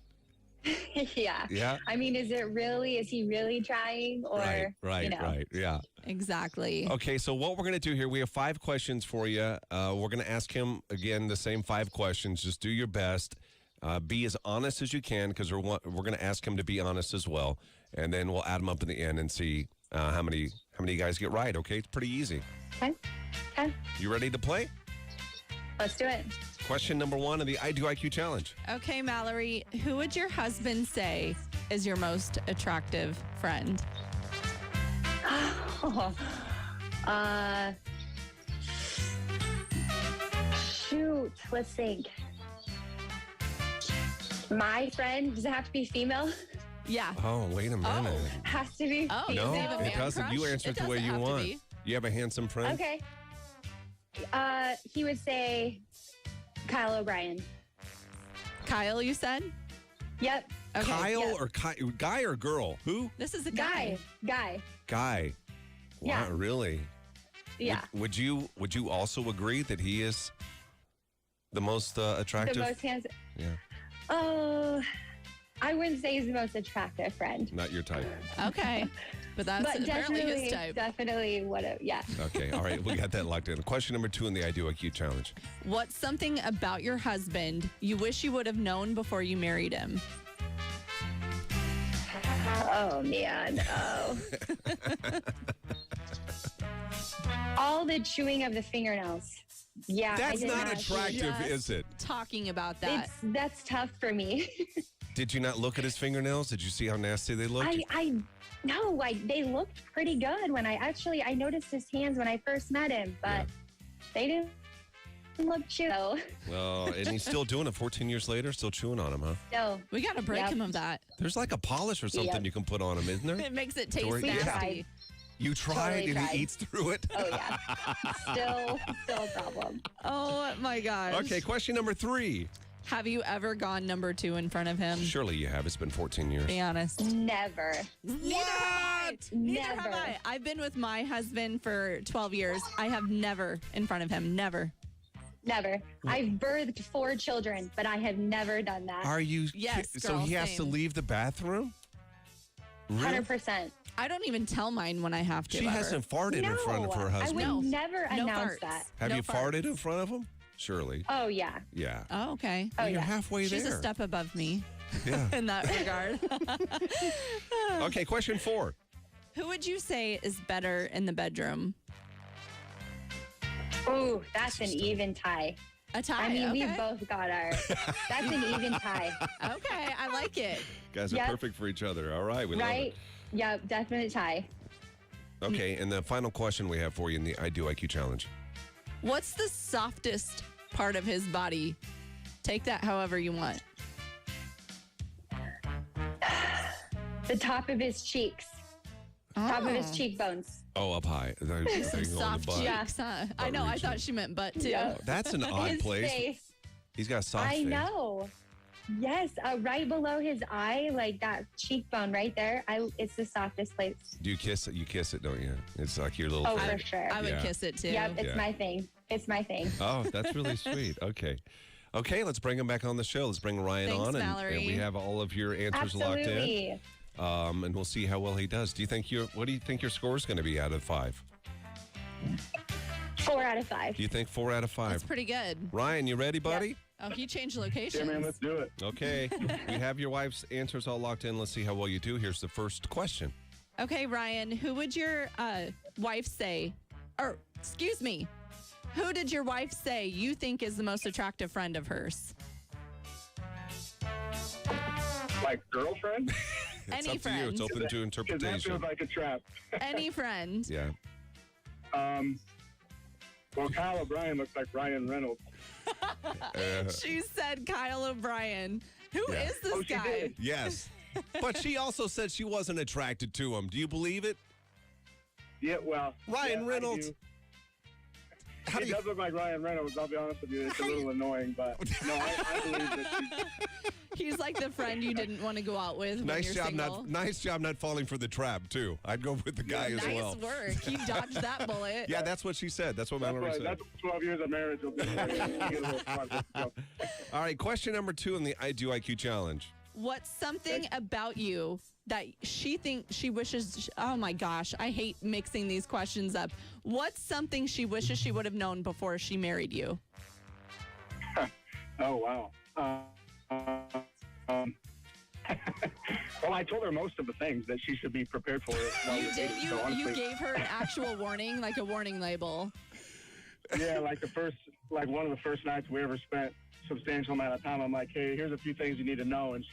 Yeah. Yeah. I mean, is he really trying or Right, you know? right. Yeah. Exactly. Okay, so what we're going to do here, we have 5 questions for you. We're going to ask him, again, the same 5 questions. Just do your best. Be as honest as you can, because we're going to ask him to be honest as well. And then we'll add them up in the end and see how many you guys get right, okay? It's pretty easy. Okay. Okay. You ready to play? Let's do it. Question number 1 of the I Do IQ challenge. Okay, Mallory, who would your husband say is your most attractive friend? Shoot. Let's think. My friend, does it have to be female? Yeah. Oh, wait a minute. Has to be Oh, female. No, does he have a it man doesn't. You crush? answer It it the way doesn't you have to want. be. You have a handsome friend? Okay. He would say Kyle O'Brien. Kyle, you said? Yep. Okay. Kyle yeah. or guy or girl? Who? This is a guy. Guy. Guy. Yeah. Wow, really? Yeah. Would you also agree that he is the most attractive? The most handsome. Yeah. Oh, I wouldn't say he's the most attractive friend. Not your type. Okay. But that's But apparently his type. definitely yeah. Okay. All right. We got that locked in. Question number 2 in the I Do IQ challenge. What's something about your husband you wish you would have known before you married him? Oh man, oh. All the chewing of the fingernails. Yeah, That's I did not attractive, Just is it? Talking about that. That's tough for me. Did you not look at his fingernails? Did you see how nasty they looked? They looked pretty good when I noticed his hands when I first met him, but they didn't look chew. Well, and he's still doing it 14 years later, still chewing on him, huh? No, We got to break Yep. him of that. There's like a polish or something Yep. you can put on him, isn't there? It makes it taste Tori- Yeah. nasty. You tried Totally and tried. he eats through it. oh yeah, still a problem. Oh my gosh. Okay, question number 3. Have you ever gone number 2 in front of him? Surely you have. It's been 14 years. Be honest. Never. Neither have I. Neither have Never. I. I've been with my husband for 12 years. I have never in front of him. Never. Never. I've birthed 4 children, but I have never done that. Are you? Yes, So girl, he has to same. leave the bathroom? Really? 100%. I don't even tell mine when I have to. She ever. hasn't farted in front of her I husband. would No. never No announce farts. that. Have No you farted in farts. front of him? Surely. Oh yeah. Yeah. Oh, okay. Oh You're yeah. halfway She's there. a step above me Yeah. in that regard. Okay, question 4. Who would you say is better in the bedroom? Ooh, that's an even tie. A tie. I mean, okay. we've both got our. That's an even tie, Okay, I like it. Guys are Yep. perfect for each other. All right. We right? Yep, definite tie. love it. Okay, and the final question we have for you in the I Do IQ challenge. What's the softest part of his body? Take that however you want. The top of his cheeks. Top of his cheekbones. Oh, up high. There you Some go, on the soft butt. cheeks, huh? I know. I region. thought she meant butt too. Yeah. That's an odd His place. face. He's got a soft I face. know. Yes, right below his eye, like that cheekbone right there. It's the softest place. Do you kiss it? You kiss it, don't you? It's like your little Oh, thing. for sure. I would Yeah. kiss it too. Yep, it's Yeah. my thing. It's my thing. Oh, that's really sweet. Okay. Okay, let's bring him back on the show. Let's bring Ryan Thanks, on. And Mallory. we have all of your answers locked in. Absolutely. And we'll see how well he does. What do you think your score is going to be out of 5? 4 out of 5. Do you think 4 out of 5? That's pretty good. Ryan, you ready, buddy? Oh, he changed Yeah, locations. man, let's do it. Okay. We have your wife's answers all locked in. Let's see how well you do. Here's the first question. Okay, Ryan, who would your wife say, or excuse me, who did your wife say you think is the most attractive friend of hers? Like girlfriend? It's Any up to you. It's friend. open to Because that interpretation. feels like a trap. Any friend. Yeah. Well, Kyle O'Brien looks like Ryan Reynolds. She said Kyle O'Brien. Who is Yeah. this Oh, she guy? did. Yes. But she also said she wasn't attracted to him. Do you believe it? Yeah, well. Ryan yeah, Reynolds. I do. How do He you? does look like Ryan Reynolds, I'll be honest with you. It's a little annoying, but no, I believe that He's like the friend you didn't want to go out with when Nice you're job, single. nice job not falling for the trap too. I'd go with the guy as Nice well. work. He dodged that bullet. Yeah, that's what she said. That's what that's, Mallory right. said. That's 12 years of marriage will do. Get a little fun. Let's go. All right, question number 2 in the I Do IQ challenge. What's something about you that she wishes? Oh my gosh, I hate mixing these questions up. What's something she wishes she would have known before she married you? Oh, wow. Well, I told her most of the things that she should be prepared for. while You we're did. dating, You so you honestly, gave her an actual warning, like a warning label. Yeah, like one of the first nights we ever spent substantial amount of time. I'm like, hey, here's a few things you need to know, and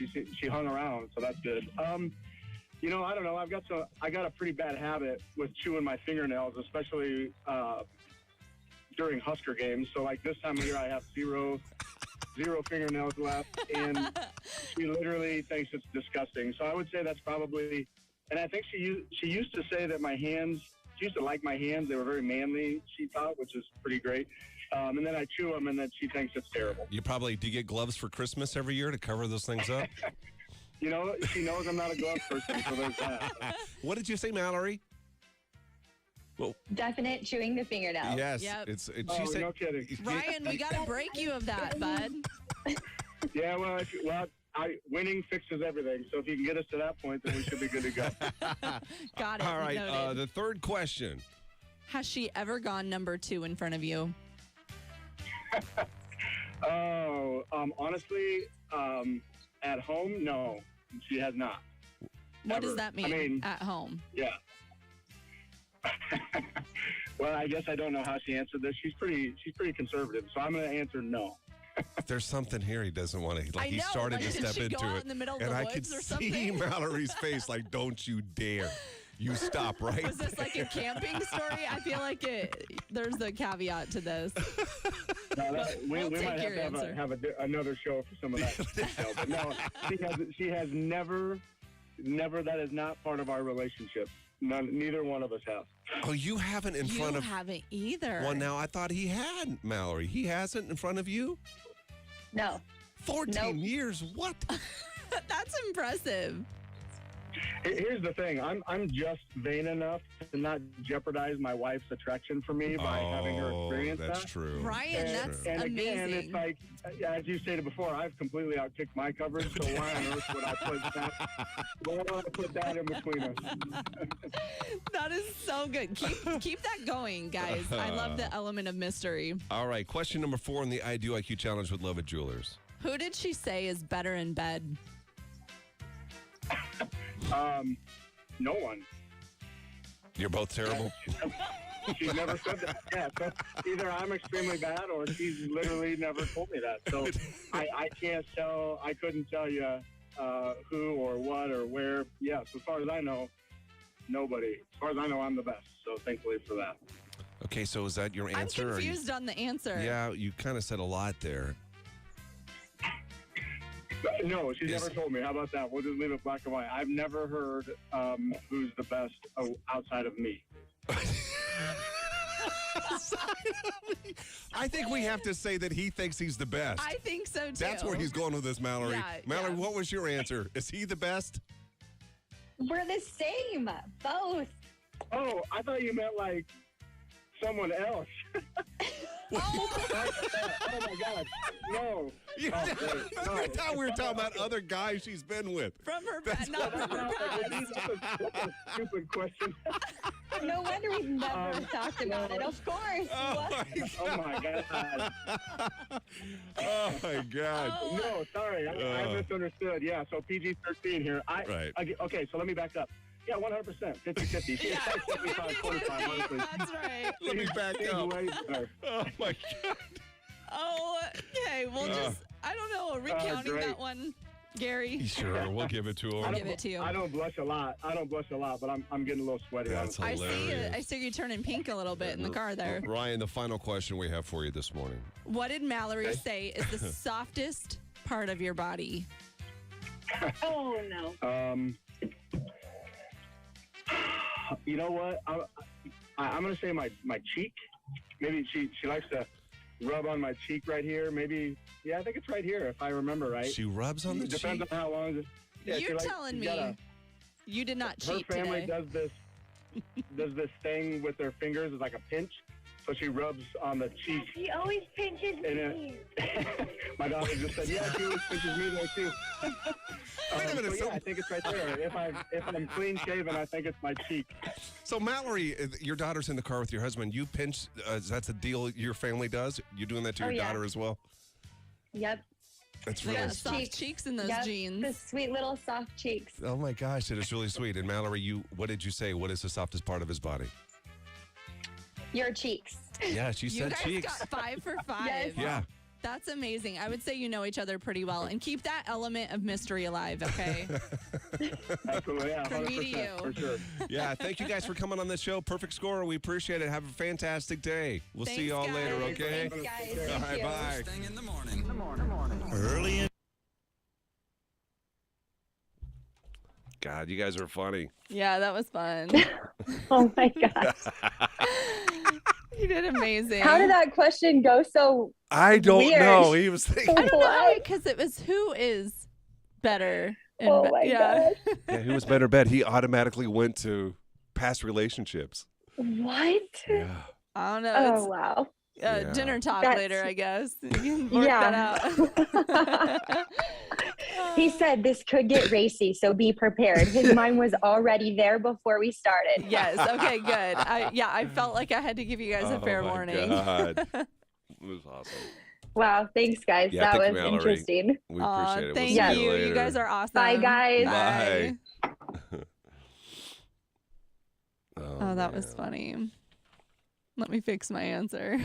she hung around, so that's good. You know, I don't know. I got a pretty bad habit with chewing my fingernails, especially during Husker games. So like this time of year, I have zero fingernails left, and she literally thinks it's disgusting. So I would say that's probably, and I think she used to say that my hands. She used to like my hands. They were very manly, she thought, which is pretty great. And then I chew them, and then she thinks it's terrible. Do you get gloves for Christmas every year to cover those things up? You know, she knows I'm not a glove person, so there's that. What did you say, Mallory? Well, Definite chewing the fingernail. yes. Yep. She Oh, said, no kidding. Ryan, we got to break you of that, bud. Yeah, well, winning fixes everything. So if you can get us to that point, then we should be good to go. Got it. All right, Noted. the third question. Has she ever gone number 2 in front of you? Oh, honestly, at home, no, she has not. What Ever. does that mean? I mean, at home. yeah. Well, I guess I don't know how she answered this. She's pretty conservative, so I'm going to answer no. There's something here he doesn't want to. Like I he know, started like, to did step she into go out it, in the middle of and the I could woods or see something? Mallory's face. Like, don't you dare! You stop right. Was this like a camping story? I feel like there's a caveat to this. No, we we'll might take have your to answer. have another show for some of that detail. But no, she has never. That is not part of our relationship. Neither one of us have. Oh, you haven't in You front of. haven't either. Well, now I thought he had, Mallory. He hasn't in front of you? No. 14 Nope. years? What? That's impressive. Here's the thing. I'm just vain enough to not jeopardize my wife's attraction for me by having her experience that's that. true. Ryan, that's And again, amazing. it's like, as you stated before, I've completely outkicked my coverage, so why on earth would I put that in between us? That is so good. Keep that going, guys. I love the element of mystery. All right, question number 4 in the I Do IQ challenge with Love at Jewelers. Who did she say is better in bed? No one. You're both terrible? She's never said that. Yeah, so either I'm extremely bad or she's literally never told me that. So I can't tell. I couldn't tell you who or what or where. Yes, as far as I know, nobody. As far as I know, I'm the best. So thankfully for that. Okay, so is that your I'm answer? confused on the answer. Yeah, you kind of said a lot there. No, she's never told me. How about that? We'll just leave it black and white. I've never heard who's the best outside of me. I think we have to say that he thinks he's the best. I think so too. That's where he's going with this, Mallory. Yeah, Mallory, yeah. what was your answer? Is he the best? We're the same, both. Oh, I thought you meant like someone else. Oh my God. No. Yeah. Oh, great. No. I thought we were talking about other guys she's been with. From her past, not from her past. That's a stupid question. No wonder we've never talked about it. Of course. Oh my God. Oh, my God. No, sorry. I misunderstood. Yeah, so PG-13 here. Right. Okay, so let me back up. Yeah, 100%. 50-50. She's Yeah. 75-25, honestly. That's right. Let me back She's up. way better. Oh, my God. Oh, okay. We'll just, I don't know, recounting great. that one, Gary. Sure, we'll give it to I'll him. give it to you. I don't blush a lot, but I'm getting a little sweaty. That's honestly. hilarious. I see you turning pink a little bit in the car there. Ryan, the final question we have for you this morning. What did Mallory say is the softest part of your body? Oh, no. You know what? I'm going to say my cheek. Maybe she likes to rub on my cheek right here. Maybe, yeah, I think it's right here if I remember right. She rubs on the It depends cheek. on how long. You're telling me you did not Her cheat family today. does this thing with their fingers. It's like a pinch. So she rubs on the cheek. He always pinches me. My daughter just said, yeah, she always pinches me there too. Wait a minute, So so- yeah, I think it's right there. If I'm clean shaven, I think it's my cheek. So, Mallory, your daughter's in the car with your husband. You pinch, that's a deal your family does? You doing that to your Oh, yeah. daughter as well? Yep. That's They really got soft Cheeks. cheeks in those Yep. jeans. The sweet little soft cheeks. Oh my gosh, it is really sweet. And Mallory, what did you say? What is the softest part of his body? Your cheeks. Yeah, she You said guys cheeks. got 5 for 5. Yes. Yeah. That's amazing. I would say you know each other pretty well and keep that element of mystery alive, okay? Absolutely, yeah, From me to 100%, you. for sure. Yeah, thank you guys for coming on the show. Perfect score. We appreciate it. Have a fantastic day. We'll see you all Thanks, later, guys. okay? Thanks, guys. All Thank right, you. bye. Thing in the morning. Early in God, you guys are funny. Yeah, that was fun. Oh my God. You did amazing. How did that question go so I don't Weird. know. He was thinking. I don't know What? because it was who is better. in Oh be- my yeah. Yeah, who was better bet? He automatically went to past relationships. what? Yeah. I don't know. Oh It's wow. Yeah. dinner talk That's- later, I guess. You can work Yeah. that out. He said this could get racy, so be prepared. His mind was already there before we started. Yes. Okay. Good. I felt like I had to give you guys a fair Oh, my warning. God. It was awesome. Wow, thanks guys. Yeah, that thank was you, Mallory. interesting. We Aw, appreciate it. thank We'll see you. you later. You guys are awesome. Bye, guys. Bye. Oh, that was funny. Let me fix my answer.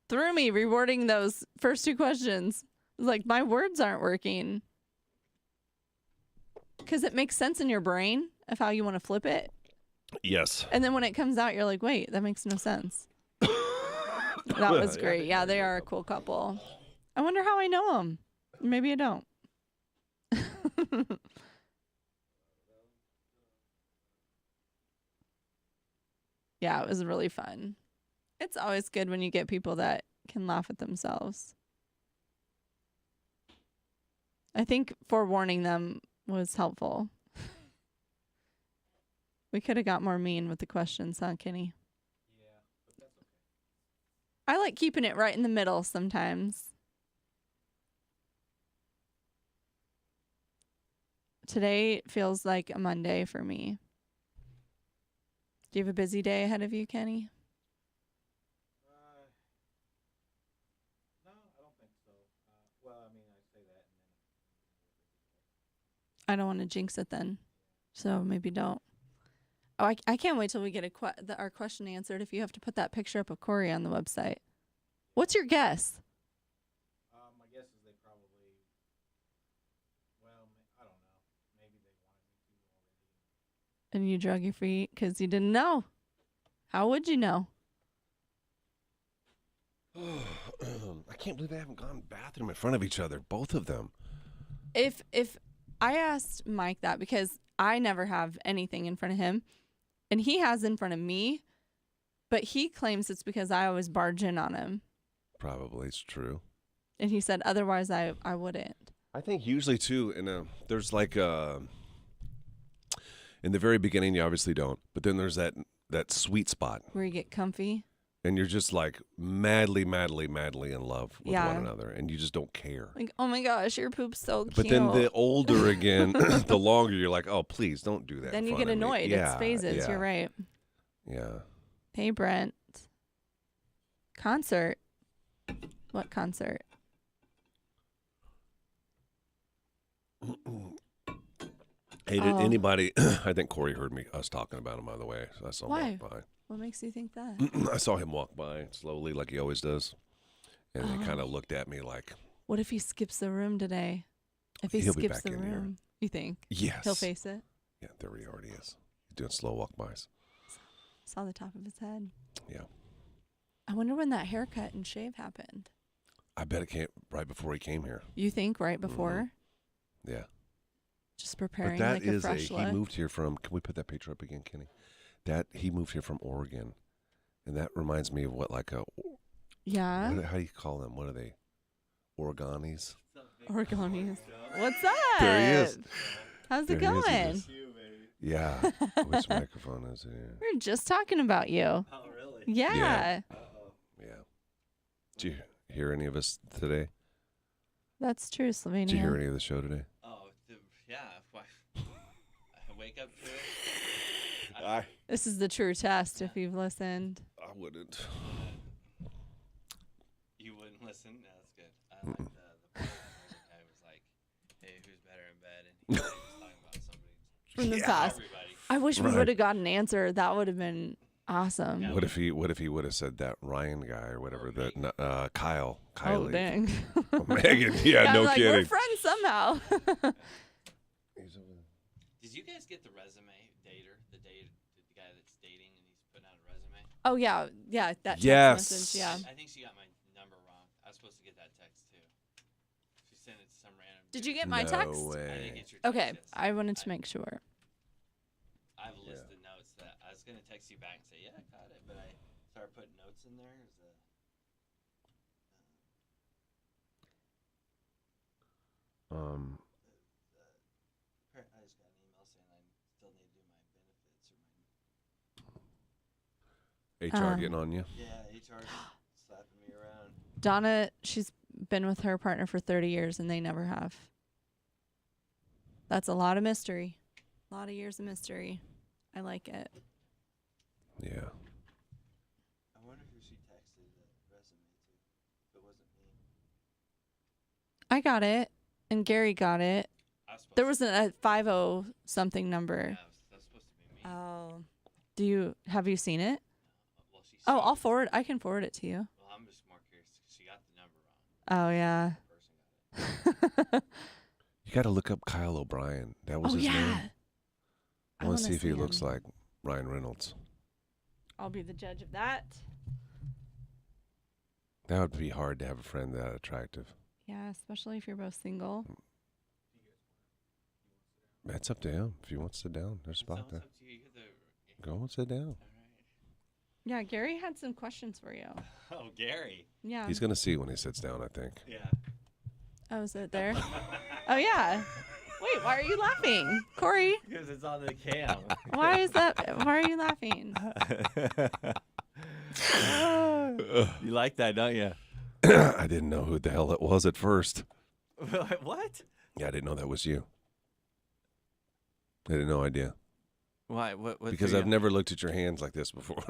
Threw me rewarding those first 2 questions. It's like my words aren't working. Because it makes sense in your brain of how you want to flip it. Yes. And then when it comes out, you're like, wait, that makes no sense. That was Yeah, great. Yeah, they are a cool couple. I wonder how I know them. Maybe I don't. Yeah, it was really fun. It's always good when you get people that can laugh at themselves. I think forewarning them was helpful. We could have got more mean with the questions, huh, Kenny? Yeah, but that's okay. I like keeping it right in the middle sometimes. Today feels like a Monday for me. Do you have a busy day ahead of you, Kenny? No, I don't think so. Well, I mean, I say that and then. I don't want to jinx it then. So maybe don't. Oh, I can't wait till we get our question answered if you have to put that picture up of Corey on the website. What's your guess? My guess is they probably. Well, I don't know. Maybe they wanted me to already. And you drug your feet because you didn't know. How would you know? can't believe they haven't gone to the bathroom in front of each other, both of them. If I asked Mike that because I never have anything in front of him, and he has in front of me, but he claims it's because I always barge in on him. Probably it's true. And he said otherwise I wouldn't. I think usually too, there's like in the very beginning you obviously don't, but then there's that sweet spot Where you get comfy. and you're just like madly in love with Yeah. one another, and you just don't care. Like, oh my gosh, your poop's so cute. But then the older again, the longer you're like, oh please don't do that. Then in you front get of me. annoyed. Yeah, It's phases. yeah, You're right. Yeah. Hey, Brent. Concert. What concert? Hey, did Oh. anybody? I think Corey heard us talking about him. By the way, so I saw him Why? walk by. What makes you think that? I saw him walk by slowly, like he always does, and he kind of looked at me like, What if he skips the room today? If he He'll be skips back the in here. room, you think yes, he'll face it? Yeah, there he already is. He's doing slow walk bys. Saw the top of his head. Yeah, I wonder when that haircut and shave happened. I bet it came right before he came here. You think right before? Yeah, Just but preparing that like a is fresh he look. moved here from. Can we put that picture up again, Kenny? That he moved here from Oregon, and that reminds me of what like a Yeah. how do you call them? What are they? Oregonis. Origami. What's up? There he is. How's There it he is. He going? is. Yeah. Which microphone is it? We were just talking about you. Oh, really? Yeah. Yeah. Uh-oh. Yeah. Did you hear any of us today? That's true, Slovenia. Did you hear any of the show today? Oh, yeah. Why? I wake up to it. This is the true test if you've listened. I wouldn't. You wouldn't listen? No, that's good. I like the part where the guy was like, hey, who's better in bed? And he was talking about somebody. From the Yeah. past. Everybody. I wish we Right. would have got an answer. That would have been awesome. Yeah. What if he would have said that Ryan guy or whatever that Kyle Oh, Kylie dang. Megan? Yeah, I'm no like, kidding. we're friends somehow. Did you guys get the resume the guy that's dating and he's putting out a resume? Oh, yeah. Yeah. That text Yes. message. Yeah. I think she got my number wrong. I was supposed to get that text too. She sent it to some random. Did you dude. get my No text? way. I didn't get your text. Okay. yes. I wanted to make sure. I have a list of notes that I was gonna text you back and say, yeah, I got it, but I started putting notes in there. I just got an email saying I still need to do my benefits or my. HR getting on you? Yeah, HR slapping me around. Donna, she's been with her partner for 30 years and they never have. That's a lot of mystery. A lot of years of mystery. I like it. Yeah. I wonder who she texted the resume to. If it wasn't me. I got it. And Gary got it. I was supposed There to, was a 50 something number. yeah, that's supposed to be me. Oh. Have you seen it? Well, she Oh, said I'll it. forward. I can forward it to you. Well, I'm just more curious because she got the number wrong. Oh, yeah. The person got it. You got to look up Kyle O'Brien. That was Oh, his yeah. name. I want to wanna see if he see looks him. like Ryan Reynolds. I'll be the judge of that. That would be hard to have a friend that attractive. Yeah, especially if you're both single. That's up to him. If he wants to sit down, there's a spot It's there. up to you. You're the. Go and sit down. All right. Yeah, Gary had some questions for you. Oh, Gary. Yeah. He's going to see when he sits down, I think. Yeah. Oh, is it there? Oh, yeah. Wait, why are you laughing? Corey, Because it's on the cam. why are you laughing? You like that, don't you? I didn't know who the hell it was at first. What? Yeah, I didn't know that was you. I had no idea. Why? What? Because I've never looked at your hands like this before.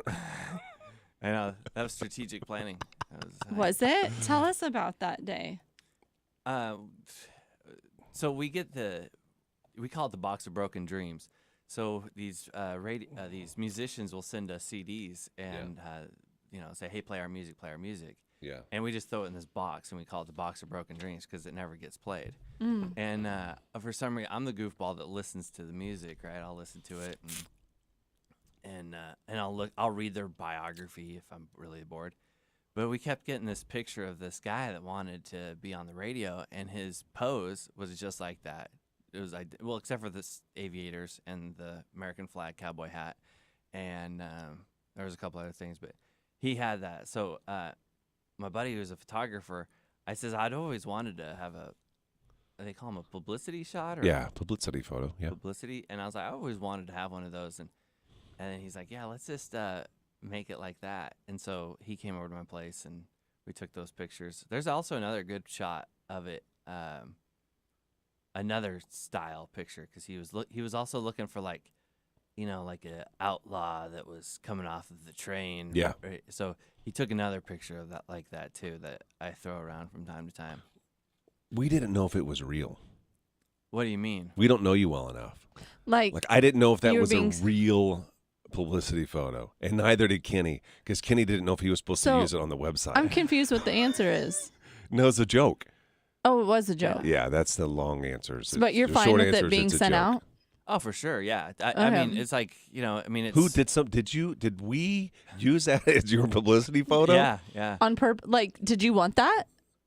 I know that was strategic planning. That Was it? Tell us about that day. So we get we call it the box of broken dreams. So these these musicians will send us CDs and say, hey, play our music. Yeah. And we just throw it in this box, and we call it the box of broken dreams because it never gets played. Mm. And for some reason, I'm the goofball that listens to the music, right? I'll listen to it, and I'll read their biography if I'm really bored. But we kept getting this picture of this guy that wanted to be on the radio, and his pose was just like that. It was well, except for the aviators and the American flag cowboy hat, and there was a couple other things, but he had that. So my buddy who was a photographer, I says I'd always wanted to have they call them a publicity shot, or publicity photo. Yeah, publicity. And I was like, I always wanted to have one of those, and then he's like, yeah, let's just make it like that. And so he came over to my place and we took those pictures. There's also another good shot of it, another style picture, because he was also looking for like a outlaw that was coming off of the train. Yeah. Right? So he took another picture of that like that too, that I throw around from time to time. we didn't know if it was real. What do you mean? We don't know you well enough. Like I didn't know if that you were was a being real publicity photo, and neither did Kenny, because Kenny didn't know if he was supposed to So, use it on the website. I'm confused what the answer is. No, it's a joke. Oh, it was a joke. Yeah, that's the long answers. But you're The fine short with answer it is being it's a sent joke. out? Oh, for sure. Yeah. I Okay. mean, it's like, it's. Who did we use that as your publicity photo? Yeah. On like, did you want that?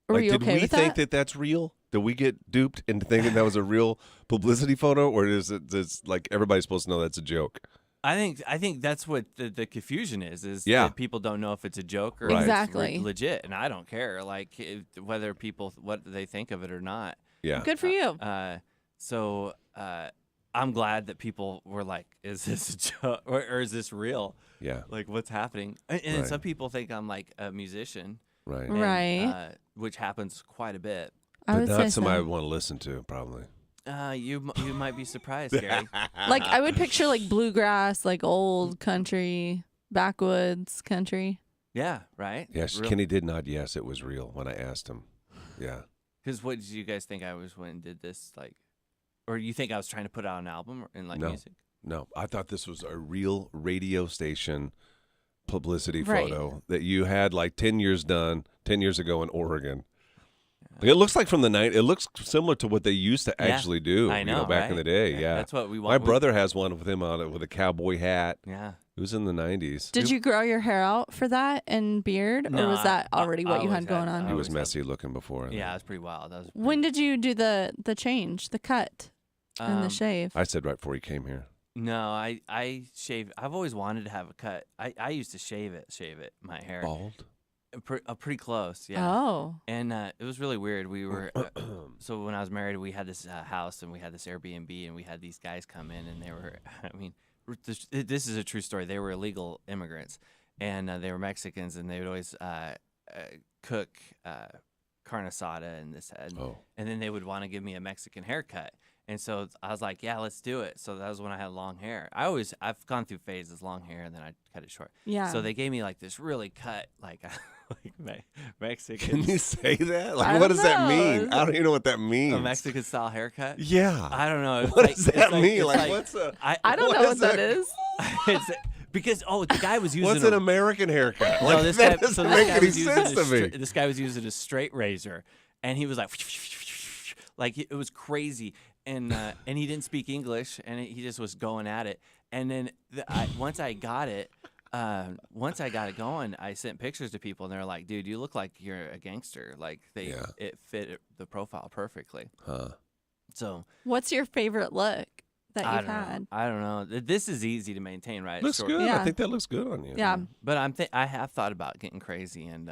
Or were Like, you did okay we with think that? that's real? Did we get duped into thinking that was a real publicity photo, or is it just like everybody's supposed to know that's a joke? I think that's what the confusion is Yeah. that people don't know if it's a joke or Right. if it's Exactly. legit, and I don't care whether people what they think of it or not. Yeah. Good for you. So I'm glad that people were like, "Is this a joke or is this real? Yeah. Like, what's happening?" And Right. some people think I'm like a musician, Right. and, Right. which happens quite a bit. I But would not say somebody I so. would want to listen to, probably. You might be surprised, Gary. Like, I would picture like bluegrass, like old country, backwoods country. Yeah, right. Yes, Kenny did nod yes, it was real when I asked him. Yeah. Because what did you guys think I was when I did this? Like, or you think I was trying to put out an album in like No. music? No, I thought this was a real radio station publicity Right. photo that you had like 10 years ago in Oregon. Like, it looks like from the night. It looks similar to what they used to Yeah, actually do. I know, back in right? the day. Yeah, Yeah, that's what we want. My brother has one with him on it with a cowboy hat. Yeah. It was in the 90s. Did you grow your hair out for that and beard? No, or was that already what you always had going had- on? He was always had- messy looking before. Yeah, it was pretty wild. That was When did you do the change, the cut, and the Um, shave? I said right before he came here. No, I shave. I've always wanted to have a cut. I used to shave it, my hair. Bald? Pretty close, yeah. Oh. And it was really weird. We were so when I was married, we had this house and we had this Airbnb, and we had these guys come in, and they were, I mean, this is a true story. They were illegal immigrants, and they were Mexicans, and they would always cook carne asada and this, and then they would want to give me a Mexican haircut. And so I was like, yeah, let's do it. So that was when I had long hair. I've gone through phases, long hair, and then I cut it short. Yeah. So they gave me like this really cut, like Mexican. Can you say that? Like, I what don't does that know. mean? I don't even know what that means. A Mexican style haircut? Yeah. I don't know. It's What like- does it's that like- mean? it's Like, what's a? I don't know what that is. it's because the guy was using What's an American haircut? no, Like, this that guy, doesn't so make this guy any was using sense to me. This guy was using a straight razor, and he was like it was crazy, and he didn't speak English, and he just was going at it, and then once I got it going, I sent pictures to people, and they're like, "Dude, you look like you're a gangster." Like it fit the profile perfectly. Huh. So What's your favorite look that I you've don't had? know. I don't know. This is easy to maintain, right? Looks Short- good. I Yeah. think that looks good on you. Yeah, But I have thought about getting crazy and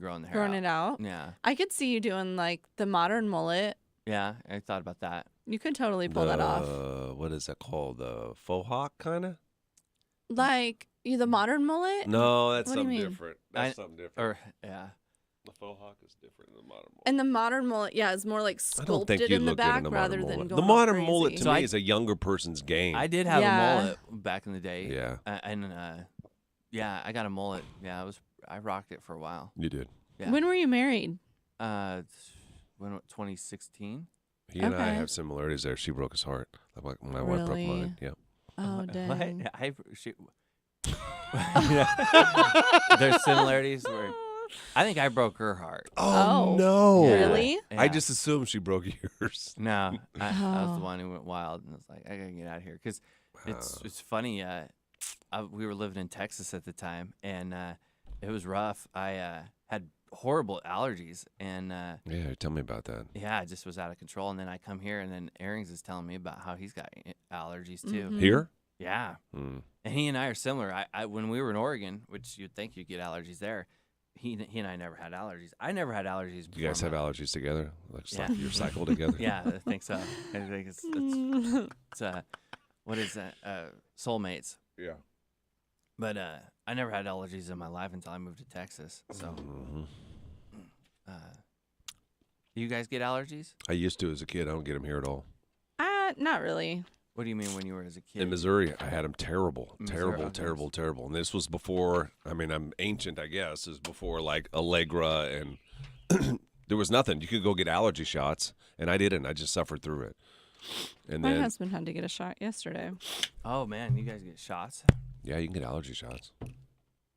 growing the hair growing out. it out. Yeah, I could see you doing like the modern mullet. yeah. I thought about that. You could totally pull that off. What is that called? The faux hawk, kind of? Like the modern mullet. No, that's What do you something mean? different. I- That's something different. Or yeah. The faux hawk is different than the modern mullet. And the modern mullet, yeah, is more like I don't think sculpted you in the look good in back the rather modern than mullet. going The modern all mullet crazy. to So me I- is a younger person's game. I did have Yeah. a mullet back in the day. Yeah. Yeah, I got a mullet. Yeah, I rocked it for a while. You did. Yeah. When were you married? When 2016. He and I Okay. have similarities there. She broke his heart. Like my wife broke Really? mine. Yeah. Oh, dang. There's similarities where I think I broke her heart. Oh, no. Yeah. Really? I Yeah. just assumed she broke yours. No, I was Oh. the one who went wild and was like, I gotta get out of here because it's funny. We were living in Texas at the time, and It was rough. I had horrible allergies, and Yeah, tell me about that. yeah, I just was out of control. And then I come here, and then Aarons is telling me about how he's got allergies too. Mhm. Here? Yeah, Mm. and he and I are similar. I when we were in Oregon, which you'd think you'd get allergies there, he and I never had allergies. I never had allergies. You guys before have my- allergies together? Like Yeah. your cycle together? Yeah, I think so. I think it's what is that? Soulmates. Yeah. But I never had allergies in my life until I moved to Texas. So, Mhm. do you guys get allergies? I used to as a kid. I don't get them here at all. Not really. What do you mean when you were as a kid? In Missouri, I had them terrible, Missouri, terrible, okay. terrible, terrible. And this was before, I mean, I'm ancient, I guess. Is before like Allegra and there was nothing. You could go get allergy shots, and I didn't. I just suffered through it. And My then, husband had to get a shot yesterday. Oh man, you guys get shots. yeah, you can get allergy shots.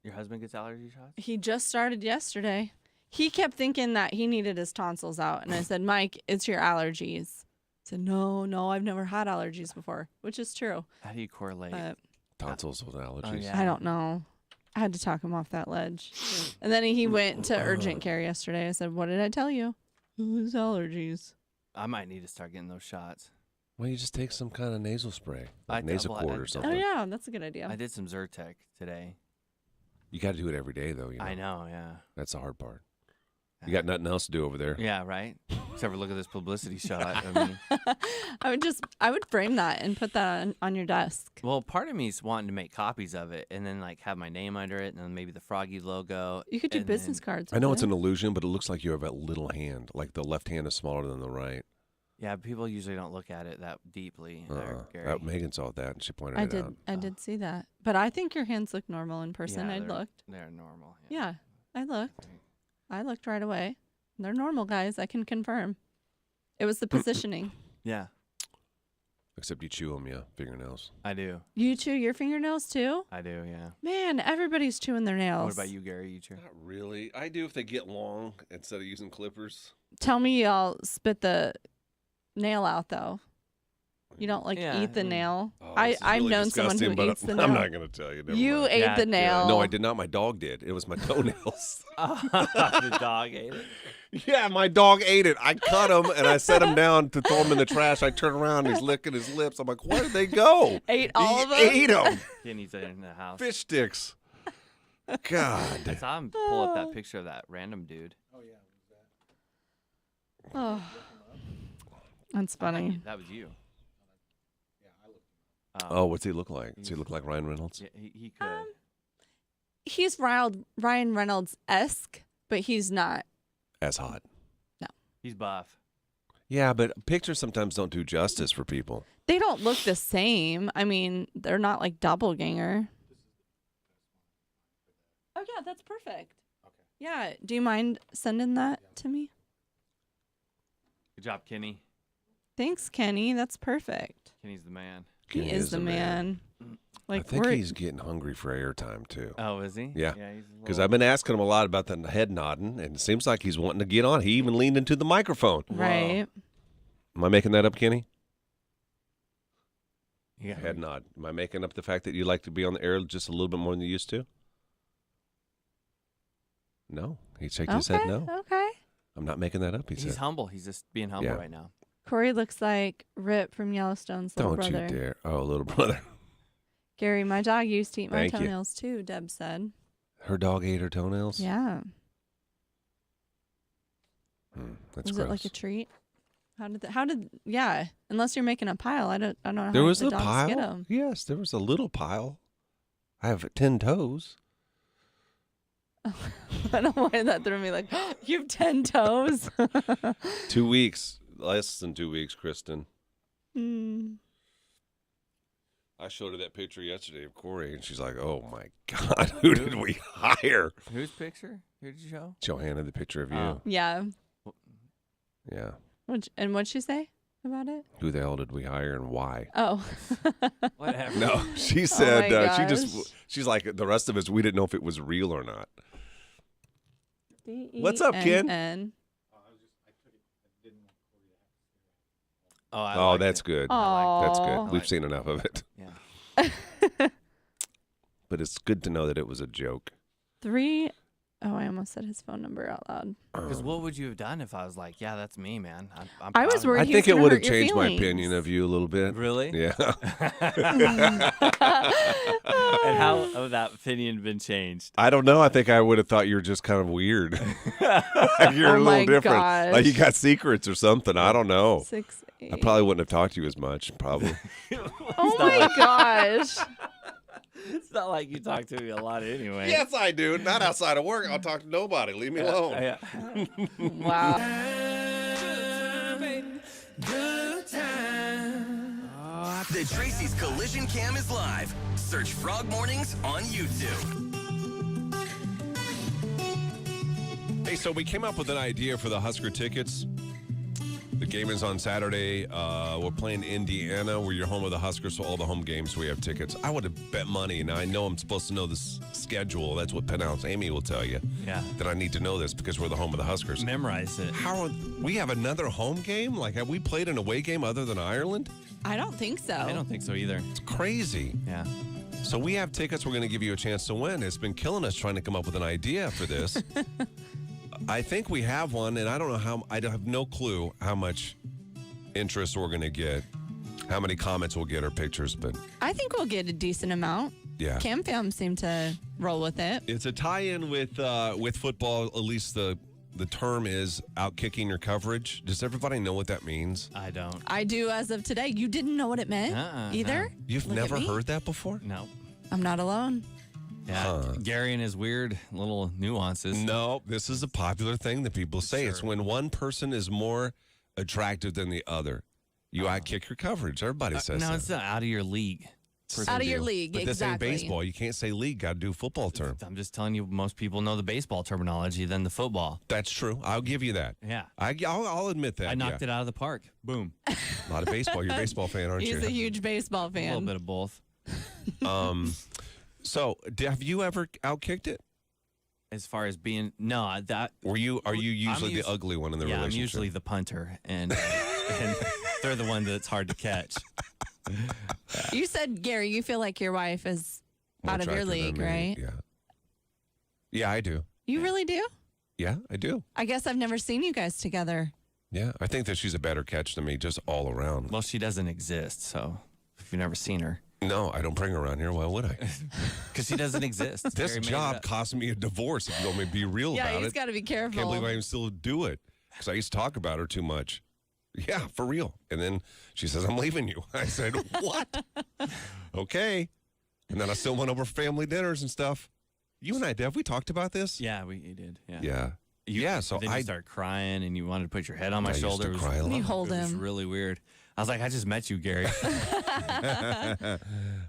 Your husband gets allergy shots. He just started yesterday. He kept thinking that he needed his tonsils out, and I said, Mike, it's your allergies. He said, no, I've never had allergies before, which is true. How do you correlate? But Tonsils with allergies. yeah. I don't know. I had to talk him off that ledge. And then he went to urgent care yesterday. I said, what did I tell you? His allergies. I might need to start getting those shots. Well, you just take some kind of nasal spray, I like double- I Nasacort or double- something. Oh, yeah, that's a good idea. I did some Zyrtec today. You got to do it every day, though. You know? I know, yeah. That's the hard part. You got nothing else to do over there. Yeah, right. Except for look at this publicity shot. I mean, I would frame that and put that on your desk. well, part of me is wanting to make copies of it and then like have my name under it and then maybe the Froggy logo. You could do and business then- cards. I know with it's it. an illusion, but it looks like you have a little hand. Like the left hand is smaller than the right. Yeah, people usually don't look at it that deeply. Gary. Megan saw that and she pointed I it did. out. I did see that, but I think your hands look normal in person. Yeah, I they're- looked. They're normal. Yeah, I looked. I looked right away. They're normal guys. I can confirm. It was the positioning. Yeah, Except you chew them, yeah, fingernails. I do. You chew your fingernails too? I do, yeah. Man, everybody's chewing their nails. What about you, Gary? You chew? Not really. I do if they get long instead of using clippers. Tell me y'all spit the nail out though. You don't like Yeah, eat the I mean- nail. Oh, this is I've really known someone disgusting, who but eats the nail. I'm not going to tell you. Never You mind. ate Yeah, the do it. nail. No, I did not. My dog did. It was my toenails. The dog ate it. Yeah, my dog ate it. I cut him and I set him down to throw him in the trash. I turn around and he's licking his lips. I'm like, where did they go? Ate all of them? Ate them. Kenny's in the house. Fish sticks. God. I saw him pull up that picture of that random dude. Oh, that's funny. That was you. Oh, what's he look like? Does he look like Ryan Reynolds? Yeah, he could. He's Ryan Reynolds-esque, but he's not. As hot. He's buff. Yeah, but pictures sometimes don't do justice for people. They don't look the same. I mean, they're not like doppelganger. Oh yeah, that's perfect. Okay. Yeah. Do you mind sending that to me? Good job, Kenny. Thanks, Kenny. That's perfect. Kenny's the man. He is the man. Like I think we're he's getting hungry for airtime, too. Oh, is he? Yeah. he's a Because little- I've been asking him a lot about the head nodding, and it seems like he's wanting to get on. He even leaned into the microphone. right. Am I making that up, Kenny? Yeah. Head nod. Am I making up the fact that you like to be on the air just a little bit more than you used to? No. He shakes his head no. Okay. I'm not making that up, he He's said. humble. He's just being humble Yeah. right now. Corey looks like Rip from Yellowstone's little Don't brother. you dare. Oh, little brother. Gary, my dog used to eat my Thank you. toenails too, Deb said. Her dog ate her toenails? Yeah. That's Was gross. it like a treat? Yeah, unless you're making a pile. I don't know how There was the a dogs pile? get 'em. Yes, there was a little pile. I have 10 toes. I don't know why that threw me like, you have 10 toes. 2 weeks. Less than 2 weeks, Kristen. Hmm. I showed her that picture yesterday of Corey, and she's like, oh, my God, who did we hire? Whose picture? Who did you show? Johanna, the picture of you. Oh. Yeah. Yeah. And what'd she say about it? Who the hell did we hire and why? Oh. Whatever. No, she said, my she's like, the rest of us, we didn't know if it was real or not. What's up, Ken? DENN. Oh, I Oh, liked that's it. good. Aw. That's I good. We've liked seen enough of it. Yeah. But it's good to know that it was a joke. 3. Oh, I almost said his phone number out loud. Because what would you have done if I was like, yeah, that's me, man? I'm I was proud of worried I he think was it gonna would have hurt your changed my feelings. opinion of you a little bit. you. Really? Yeah. And how would that opinion been changed? I don't know. I think I would have thought you were just kind of weird. Like you're Oh a my little different. gosh. Like you got secrets or something. I don't know. 6, 8. I probably wouldn't have talked to you as much. Probably. Oh my gosh. It's not like you talk to me a lot anyway. Yes, I do. Not outside of work. I'll talk to nobody. Leave me alone. Yeah. Wow. The Tracy's Collision Cam is live. Search Frog Mornings on YouTube. Hey, so we came up with an idea for the Husker tickets. The game is on Saturday. We're playing Indiana. We're your home of the Huskers, so all the home games we have tickets. I would have bet money. Now, I know I'm supposed to know this schedule. That's what Penhouse Amy will tell you. Yeah. That I need to know this because we're the home of the Huskers. Memorize it. We have another home game? Like, have we played an away game other than Ireland? I don't think so. I don't think so either. It's crazy. Yeah. So we have tickets we're going to give you a chance to win. It's been killing us trying to come up with an idea for this. I think we have one, and I don't know how. I have no clue how much interest we're going to get, how many comments we'll get or pictures, but I think we'll get a decent amount. yeah. Cam Fam seemed to roll with it. It's a tie-in with football. At least the term is out kicking your coverage. Does everybody know what that means? I don't. I do as of today. You didn't know what it meant either? You've Look at never me. heard that before? No. I'm not alone. Yeah. Gary and his weird little nuances. No, this is a popular thing that people say. Sure. It's when one person is more attractive than the other. You outkick your coverage. Everybody says No, that. it's not out of your league. Out of your league, But this ain't exactly. baseball. You can't say league. Got to do football term. I'm just telling you, most people know the baseball terminology than the football. That's true. I'll give you that. Yeah. I'll admit that. I knocked it out of the park. Boom. A lot of baseball. You're a baseball fan, aren't He's you? a huge baseball A fan. little bit of both. So, have you ever outkicked it? As far as being Are you usually the us- ugly one in the yeah, relationship? I'm usually the punter, and they're the one that's hard to catch. You said, Gary, you feel like your wife is More out of your attractive than league, me. right? Yeah. Yeah, I do. You really do? Yeah, I do. I guess I've never seen you guys together. Yeah, I think that she's a better catch than me, just all around. Well, she doesn't exist, so if you've never seen her, No, I don't bring her around here. Why would I? because she doesn't exist. This Gary made it job up. cost me a divorce. If you want me to be real Yeah, about he's it, got to be careful. can't believe I even still do it because I used to talk about her too much. Yeah, for real. And then she says, "I'm leaving you." I said, "What?" Okay. And then I still went over for family dinners and stuff. You and I, have we talked about this? Yeah, we did. Yeah. Yeah. Yeah, so then you start crying and you wanted to put your head on my I used shoulder. to It was- cry a lot. You hold It was him. really weird. I was like, I just met you, Gary.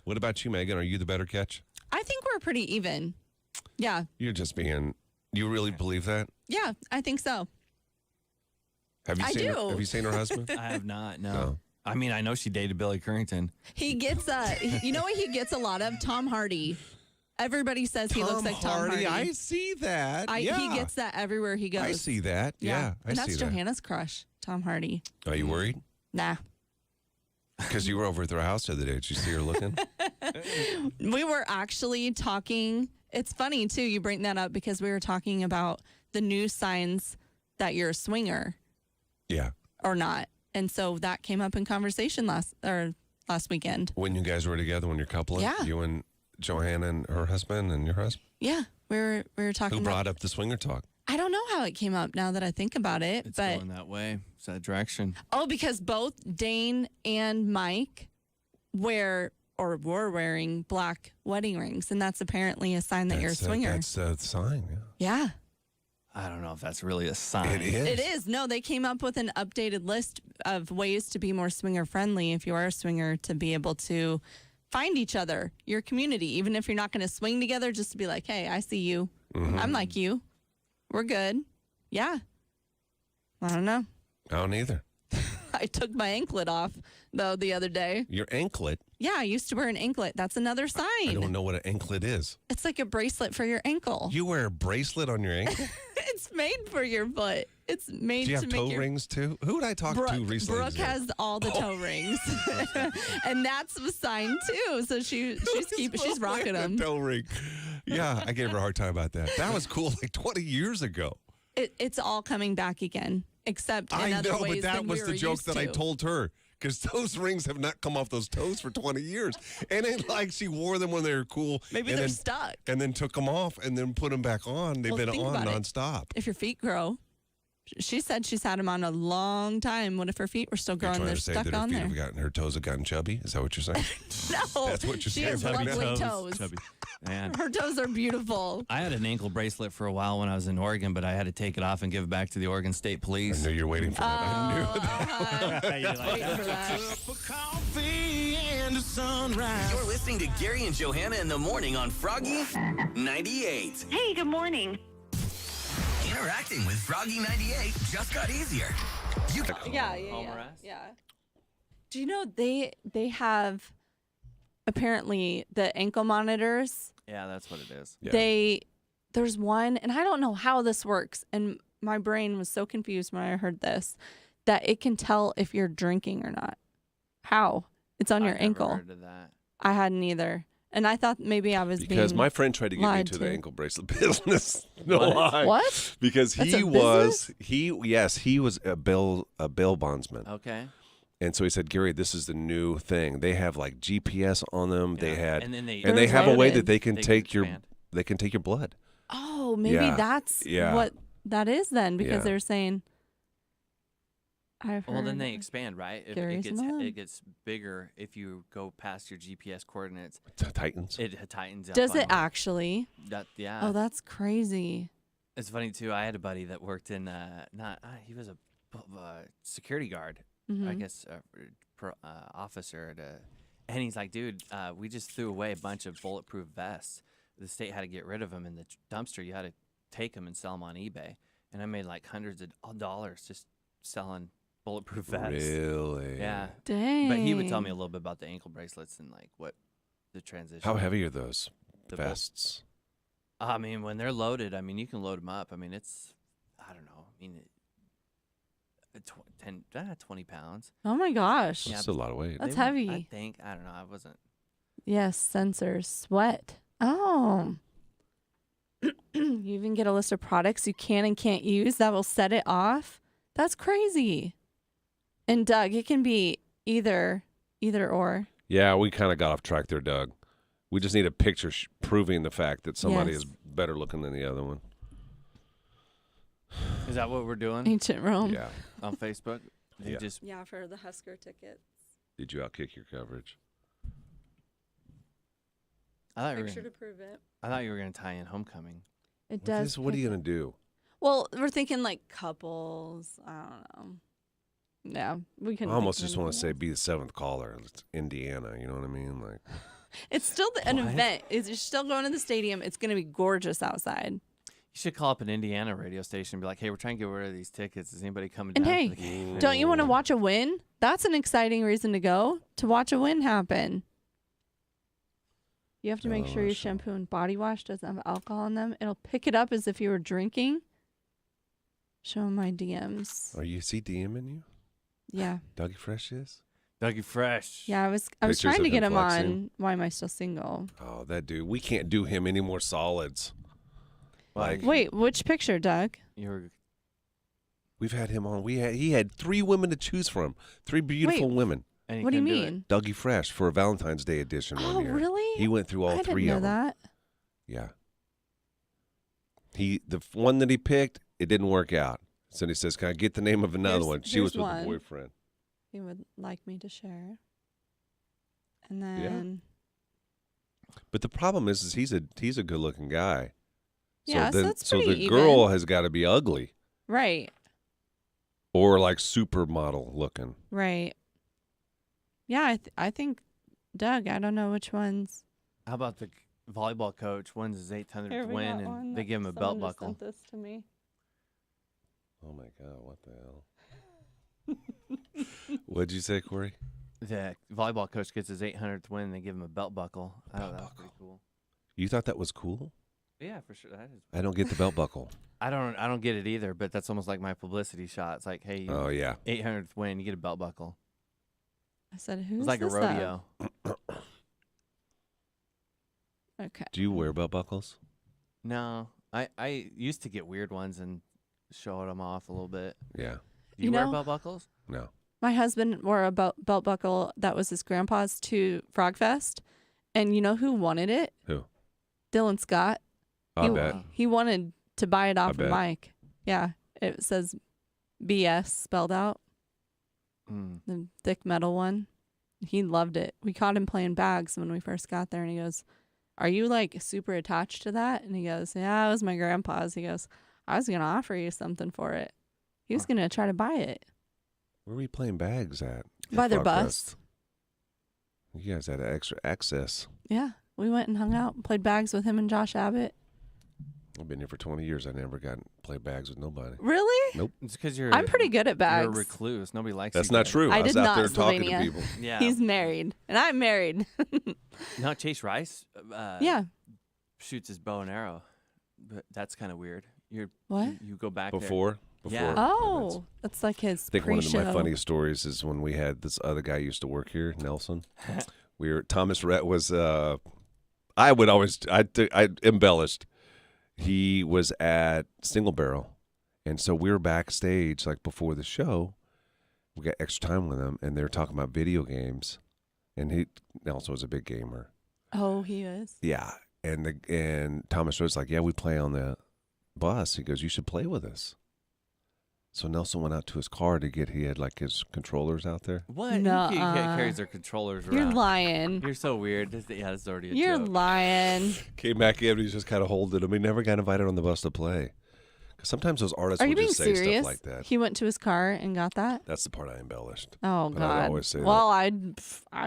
What about you, Megan? Are you the better catch? I think we're pretty even. Yeah. You're just being. You really believe that? Yeah, I think so. Have you I seen? do. Have you seen her husband? I have not. No. No. I mean, I know she dated Billy Currington. He gets you know what he gets a lot of? Tom Hardy. Everybody says he looks like Tom Hardy. I see that. Yeah. He gets that everywhere he goes. I see that. Yeah, I and see that's that. Johanna's crush, Tom Hardy. Are you worried? Nah. Because you were over at their house the other day. Did you see her looking? We were actually talking. It's funny, too, you bring that up because we were talking about the new signs that you're a swinger Yeah. or not. And so that came up in conversation last weekend. When you guys were together, when you're coupling? Yeah. You and Johanna and her husband and your husband? Yeah, we were talking Who about. brought up the swinger talk? I don't know how it came up now that I think about it, It's but going that way. It's that direction. because both Dane and Mike were wearing black wedding rings, and that's apparently a sign that you're a swinger. That's a sign, yeah. Yeah. I don't know if that's really a sign. It is. It is. No, they came up with an updated list of ways to be more swinger friendly if you are a swinger, to be able to find each other, your community, even if you're not going to swing together, just to be like, hey, I see you. Mm-hmm. I'm like you. We're good. Yeah. I don't know. I don't either. I took my anklet off, though, the other day. Your anklet? Yeah, I used to wear an anklet. That's another sign. I don't know what an anklet is. It's like a bracelet for your ankle. You wear a bracelet on your ankle? It's made for your foot. It's made Do you to have make toe your rings too? Who did I talk to recently? Brooke has all the toe rings, and that's a sign too. So she's rocking them. Toe ring. Yeah, I gave her a hard time about that. That was cool like 20 years ago. It's all coming back again, except in I other know, ways but that than was we the were joke used that I to. told her. Because those rings have not come off those toes for 20 years. And it like she wore them when they were cool. Maybe and they're then, stuck. And then took them off and then put them back on. They've Well, been think on about it. nonstop. If your feet grow, she said she's had them on a long time. What if her feet were still You're growing? trying They're to say stuck that her on feet there. have gotten, her toes have gotten chubby? Is that what you're saying? No, That's what you're she saying has right now. lovely toes. Chubby. Man. Her toes are beautiful. I had an ankle bracelet for a while when I was in Oregon, but I had to take it off and give it back to the Oregon State I Police. knew you were waiting for that. I knew that. Waiting for that. Cup of coffee and a sunrise. You're listening to Gary and Johanna in the morning on Froggy 98. Hey, good morning. Interacting with Froggy 98 just got easier. You can Home arrest? Yeah. Do you know they have apparently the ankle monitors? Yeah, that's what it is. Yeah. There's one, and I don't know how this works, and my brain was so confused when I heard this, that it can tell if you're drinking or not. How? It's on your I've ankle. Never heard of that. I hadn't either. And I thought maybe I was Because being my friend tried to get me lied to the to. ankle bracelet business. No What? lie. What? Because That's he a was he was a bail bondsman. Okay. And so he said, Gary, this is the new thing. They have like GPS on them. They Yeah. had And then they and they have a way loaded. that they can They take can your expand. blood. Oh, maybe Yeah. that's Yeah. what that is then, because Yeah. they're saying I've heard. Well, then they expand, right? If Gary's mom. it gets bigger if you go past your GPS coordinates. Titans. It tightens up. Does on it you. actually? Yeah. Oh, that's crazy. It's funny too. I had a buddy that worked in he was a security guard, I Mhm. guess, officer at a, and he's like, dude, we just threw away a bunch of bulletproof vests. The state had to get rid of them in the dumpster. You had to take them and sell them on eBay, and I made like hundreds of dollars just selling bulletproof vests. Really? Yeah. Dang. But he would tell me a little bit about the ankle bracelets and like what the transition. How heavy are those The bul- vests? I mean, when they're loaded, I mean, you can load them up. I mean, it's, I don't know. I mean, 20 pounds. Oh my gosh. Yeah, That's a lot of weight. That's They were- heavy. I think. I don't know. I wasn't. Yes, sensors, sweat. Oh. You even get a list of products you can and can't use that will set it off. That's crazy. And Doug, it can be either or. Yeah, we kind of got off track there, Doug. We just need a picture proving the fact that somebody Yes. is better looking than the other one. Is that what we're doing Ancient Rome. Yeah. on Facebook? You Yeah. just Yeah, for the Husker tickets. Did you outkick your coverage? I thought, Picture to prove it. I thought you were going to tie in Homecoming. It does. What are you pick- going to do? Well, we're thinking like couples. I don't know. Yeah, we I can. almost just want to say be the seventh caller. It's Indiana. You know what I mean? Like, It's still an What? event. You're still going to the stadium. It's going to be gorgeous outside. You should call up an Indiana radio station and be like, hey, we're trying to get rid of these tickets. Is anybody coming And down hey, for the game? don't you want to watch a win? That's an exciting reason to go, to watch a win happen. You have to make sure your shampoo and body wash doesn't have alcohol in them. It'll pick it up as if you were drinking. Show 'em my DMs. are you DMing you? Yeah. Dougie Fresh is? Dougie Fresh. Yeah, I was Pictures trying of to get him him flexing. on Why Am I Still Single? Oh, that dude. We can't do him any more solids. Like, Wait, which picture, Doug? You're we've had him on. He had 3 women to choose from. 3 beautiful Wait. women. and What do you couldn't it. mean? Dougie Fresh for a Valentine's Day edition Oh, one year. really? He went through all I 3 didn't know of them. that. Yeah. One that he picked, it didn't work out. So he says, "Can I get the name of another Here's- one?" She was here's with one. a boyfriend. He would like me to share. And then, But the problem is he's a good-looking guy. Yeah, so that's so the pretty girl even. has got to be ugly right, or like supermodel looking. right. Yeah, I think, Doug, I don't know which ones. How about the volleyball coach wins his 800th Here, we win got and one they that give him a belt someone just buckle? sent this to me. Oh my God! What the hell? What'd you say, Corey? The volleyball coach gets his 800th win and they give him a belt buckle. I thought that was pretty cool. You thought that was cool? Yeah, for sure. That is. I don't get the belt buckle. I don't get it either. But that's almost like my publicity shot. It's like, hey, Oh, yeah. 800th win, you get a belt buckle. I said, who's It's like a this rodeo. Okay. Do you wear belt buckles? No, I used to get weird ones and show them off a little bit. Yeah. Do you wear know- belt buckles? No. My husband wore a belt buckle that was his grandpa's to Frog Fest. And you know who wanted it? Who? Dylan Scott. I bet. He wanted to buy it off bet. of Mike. Yeah. It says BS spelled out. Mm. The thick metal one. He loved it. We caught him playing bags when we first got there, and he goes, "Are you like super attached to that?" And he goes, "Yeah, it was my grandpa's." He goes, "I was gonna offer you something for it." He was gonna try to buy it. Where were you playing bags at? By their Frog bus. Fest? You guys had extra access. Yeah, we went and hung out and played bags with him and Josh Abbott. I've been here for 20 years. I never got to play bags with nobody. Really? Nope. It's because you're. I'm pretty good at You're a bags. recluse. Nobody likes. That's you not guys. true. I was did out not, there talking to Slovenia. people. Yeah. He's married, and I'm married. No, Chase Rice. Yeah. Shoots his bow and arrow, but that's kind of weird. You're What? You go back there. Before? Yeah. Oh, that's like his I think one of pre-show. my funniest stories is when we had this other guy used to work here, Nelson. Thomas Rhett was, I embellished. He was at Single Barrel. And so we were backstage, like before the show. We got extra time with him, and they were talking about video games. And Nelson was a big gamer. Oh, he is. Yeah. And Thomas Rhett's like, yeah, we play on the bus. He goes, you should play with us. So Nelson went out to his car he had like his controllers out there. What? Who Nuh-uh. carries their controllers around? You're lying. You're so weird. Yeah, that's already a You're joke. lying. Came back in, he's just kind of holding him. He never got invited on the bus to play. Because sometimes those artists Are will you being just say serious? stuff like that. He went to his car and got that? That's the part I embellished. Oh, But I'd God. always say Well, I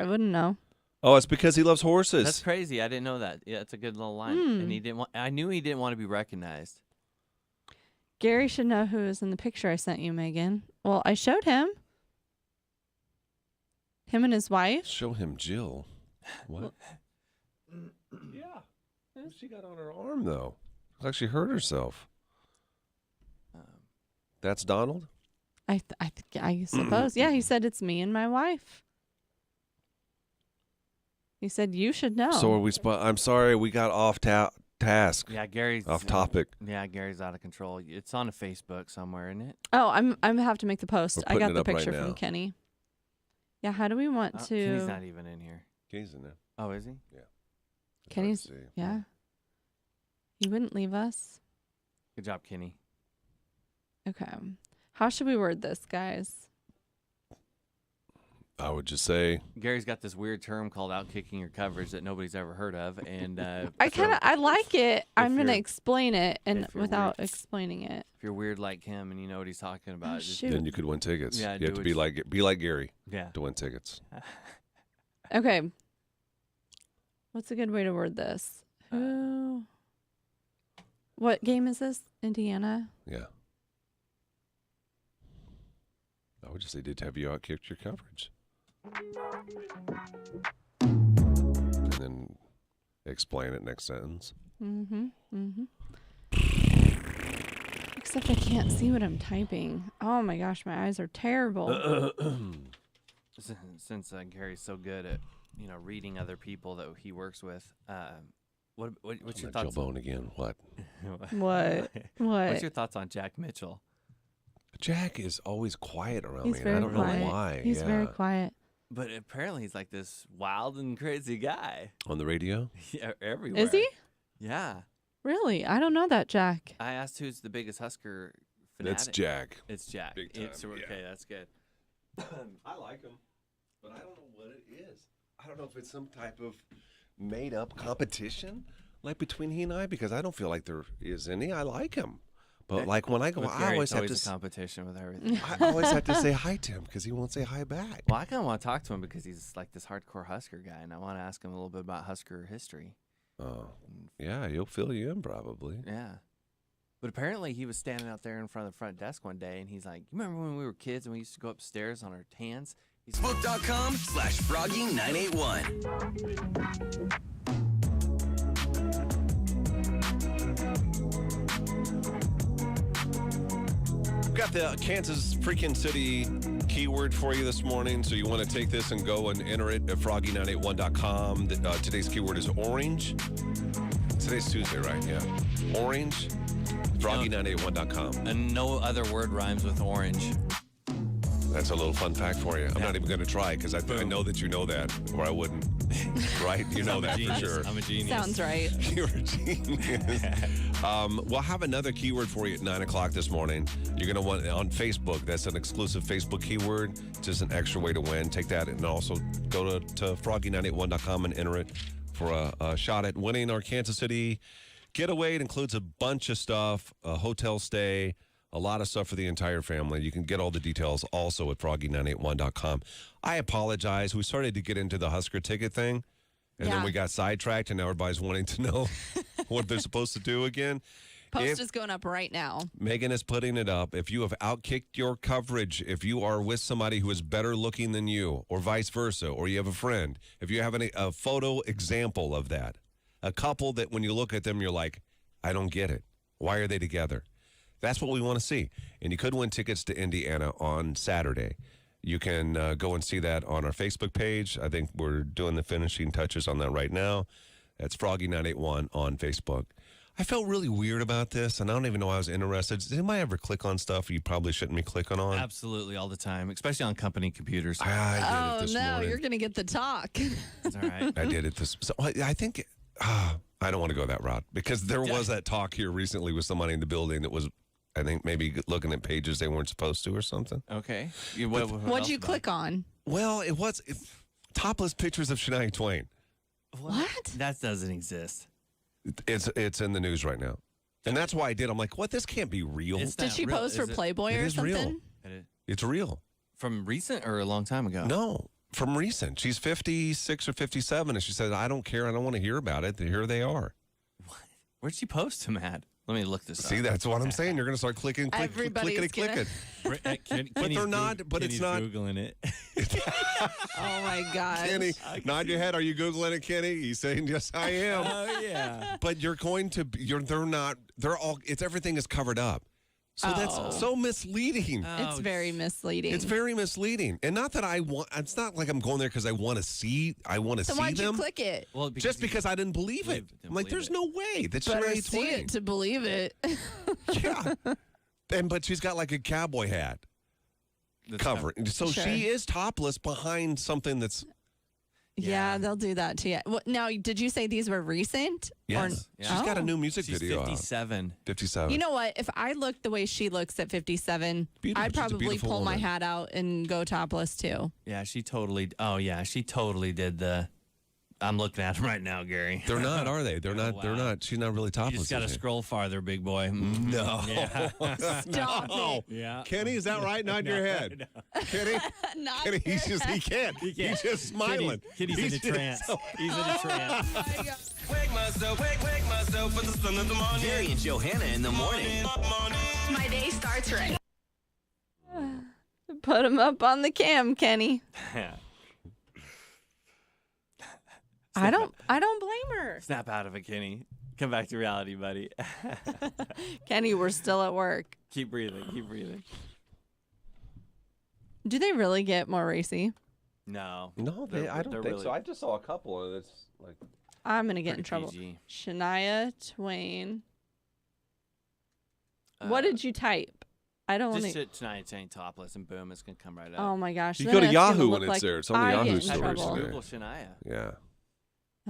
wouldn't know. Oh, it's because he loves horses. That's crazy. I didn't know that. Yeah, it's a good little line. Hmm. And he didn't want. I knew he didn't want to be recognized. Gary should know who is in the picture I sent you, Megan. Well, I showed him. Him and his wife. Show him Jill. What? Yeah. What she got on her arm, though? Looks like she hurt herself. That's Donald? I suppose. Yeah, he said it's me and my wife. He said you should know. So are we? I'm sorry, we got off task. Yeah, Gary's Off topic. Yeah, Gary's out of control. It's on a Facebook somewhere, isn't it? Oh, I'm gonna have to make the post. We're I got putting it the up right picture now. from Kenny. Yeah, how do we want to? Kenny's not even in here. Kenny's in there. Oh, is he? Yeah. Kenny's. Yeah. He wouldn't leave us. Good job, Kenny. Okay. How should we word this, guys? I would just say Gary's got this weird term called outkicking your coverage that nobody's ever heard of, and I like it. I'm gonna you're- explain it and if you're without weird. explaining it. if you're weird like him and you know what he's talking about, just- shoot. then you could win tickets. Yeah, you do have to what be like Gary yeah. to win tickets. Okay. What's a good way to word this? Who? What game is this? Indiana? Yeah. I would just say, did have you outkicked your coverage? And then explain it next sentence. Mm-hmm. Mm-hmm. Except I can't see what I'm typing. Oh my gosh, my eyes are terrible. Since Gary's so good at reading other people that he works with, what's your Joe thoughts? Bone again. What? What? What's your thoughts on Jack Mitchell? Jack is always quiet around He's me. And very I don't quiet. know why. He's yeah. very quiet. But apparently he's like this wild and crazy guy. On the radio? Yeah, everywhere. Is he? Yeah. Really? I don't know that, Jack. I asked who's the biggest Husker fanatic. That's Jack. It's Jack. Big time, Okay, yeah. that's good. I like him, but I don't know what it is. I don't know if it's some type of made-up competition, like between he and I, because I don't feel like there is any. I like him, but like when I go, With I Gary, always it's have to. a competition with everything. I always have to say hi to him because he won't say hi back. Well, I kind of want to talk to him because he's like this hardcore Husker guy, and I want to ask him a little bit about Husker history. Oh, yeah, he'll fill you in probably. Yeah. But apparently he was standing out there in front of the front desk one day, and he's like, you remember when we were kids and we used to go upstairs on our hands? He's Facebook.com/Froggy981. got the Kansas freaking city keyword for you this morning. So you want to take this and go and enter it at froggy981.com. Today's keyword is orange. Today's Tuesday, right? Yeah. Orange. Froggy981.com. And no other word rhymes with orange. That's a little fun fact for you. I'm not even going to try because I know that you know that, or I wouldn't. Right? You know that for sure. I'm a genius. Sounds right. You're a genius. We'll have another keyword for you at 9 o'clock this morning. You're going to want on Facebook. That's an exclusive Facebook keyword. Just an extra way to win. Take that and also go to froggy981.com and enter it for a shot at winning our Kansas City getaway. It includes a bunch of stuff, a hotel stay, a lot of stuff for the entire family. You can get all the details also at froggy981.com. I apologize. We started to get into the Husker ticket thing, and then we got sidetracked, and now everybody's wanting to know what they're supposed to do again. Post is going up right now. Megan is putting it up. If you have outkicked your coverage, if you are with somebody who is better looking than you, or vice versa, or you have a friend, if you have a photo example of that, a couple that when you look at them, you're like, I don't get it. Why are they together? That's what we want to see. And you could win tickets to Indiana on Saturday. You can go and see that on our Facebook page. I think we're doing the finishing touches on that right now. That's Froggy981 on Facebook. I felt really weird about this, and I don't even know I was interested. Did anybody ever click on stuff you probably shouldn't be clicking on? Absolutely, all the time, especially on company computers. I did it this morning. You're going to get the talk. It's all right. I did it this. So I think I don't want to go that route because there was that talk here recently with somebody in the building that was, I think, maybe looking at pages they weren't supposed to or something. Okay. What'd you click on? Well, it was topless pictures of Shania Twain. What? That doesn't exist. It's in the news right now. And that's why I did. I'm like, what? This can't be real. Did she post for Playboy or something? It's real. From recent or a long time ago? No, from recent. She's 56 or 57, and she said, I don't care. I don't want to hear about it. Here they are. What? Where'd she post them at? Let me look this up. See, that's what I'm saying. You're going to start clicking. But they're not. But it's not. Googling it. Oh my gosh. Kenny, nod your head. Are you Googling it, Kenny? He's saying, yes, I am. Oh, yeah. But you're going to, they're not, they're all, everything is covered up. So that's so misleading. It's very misleading. It's very misleading. And not that it's not like I'm going there because I want to see them. Why'd you click it? Well, because I didn't believe it. I'm like, there's no way. That's Better Shania see Twain. it to believe it. Yeah. But she's got like a cowboy hat cover. So she is topless behind something that's. Yeah, they'll do that to you. Well, now, did you say these were recent? Yes. She's got a new music video. 57. 57. You know what? If I looked the way she looks at 57, I'd probably pull my hat out and go topless too. Yeah, she totally did the. I'm looking at them right now, Gary. They're not, are they? They're not. wow. They're not. She's not really topless. You just got to scroll farther, big boy. No. Yeah. Stop it. Yeah. Kenny, is that right? Nod your head. Kenny, Not Kenny, he can't. He's just smiling. Kenny's in a trance. He's in a trance. Wake myself for the sun of the morning. Gary and Johanna in the morning. My day starts right. Put him up on the cam, Kenny. I don't blame her. Snap out of it, Kenny. Come back to reality, buddy. Kenny, we're still at work. Keep breathing. Do they really get more racy? No. No, I don't think so. I just saw a couple, and it's like. I'm gonna get in trouble. PG. Shania Twain. What did you type? I don't want Just to. Tonight Twain topless, and boom, it's gonna come right up. Oh my gosh! You then go to it's gonna Yahoo look when it's like there. It's on the I Yahoo get in stories trouble. today. Google Shania. Yeah.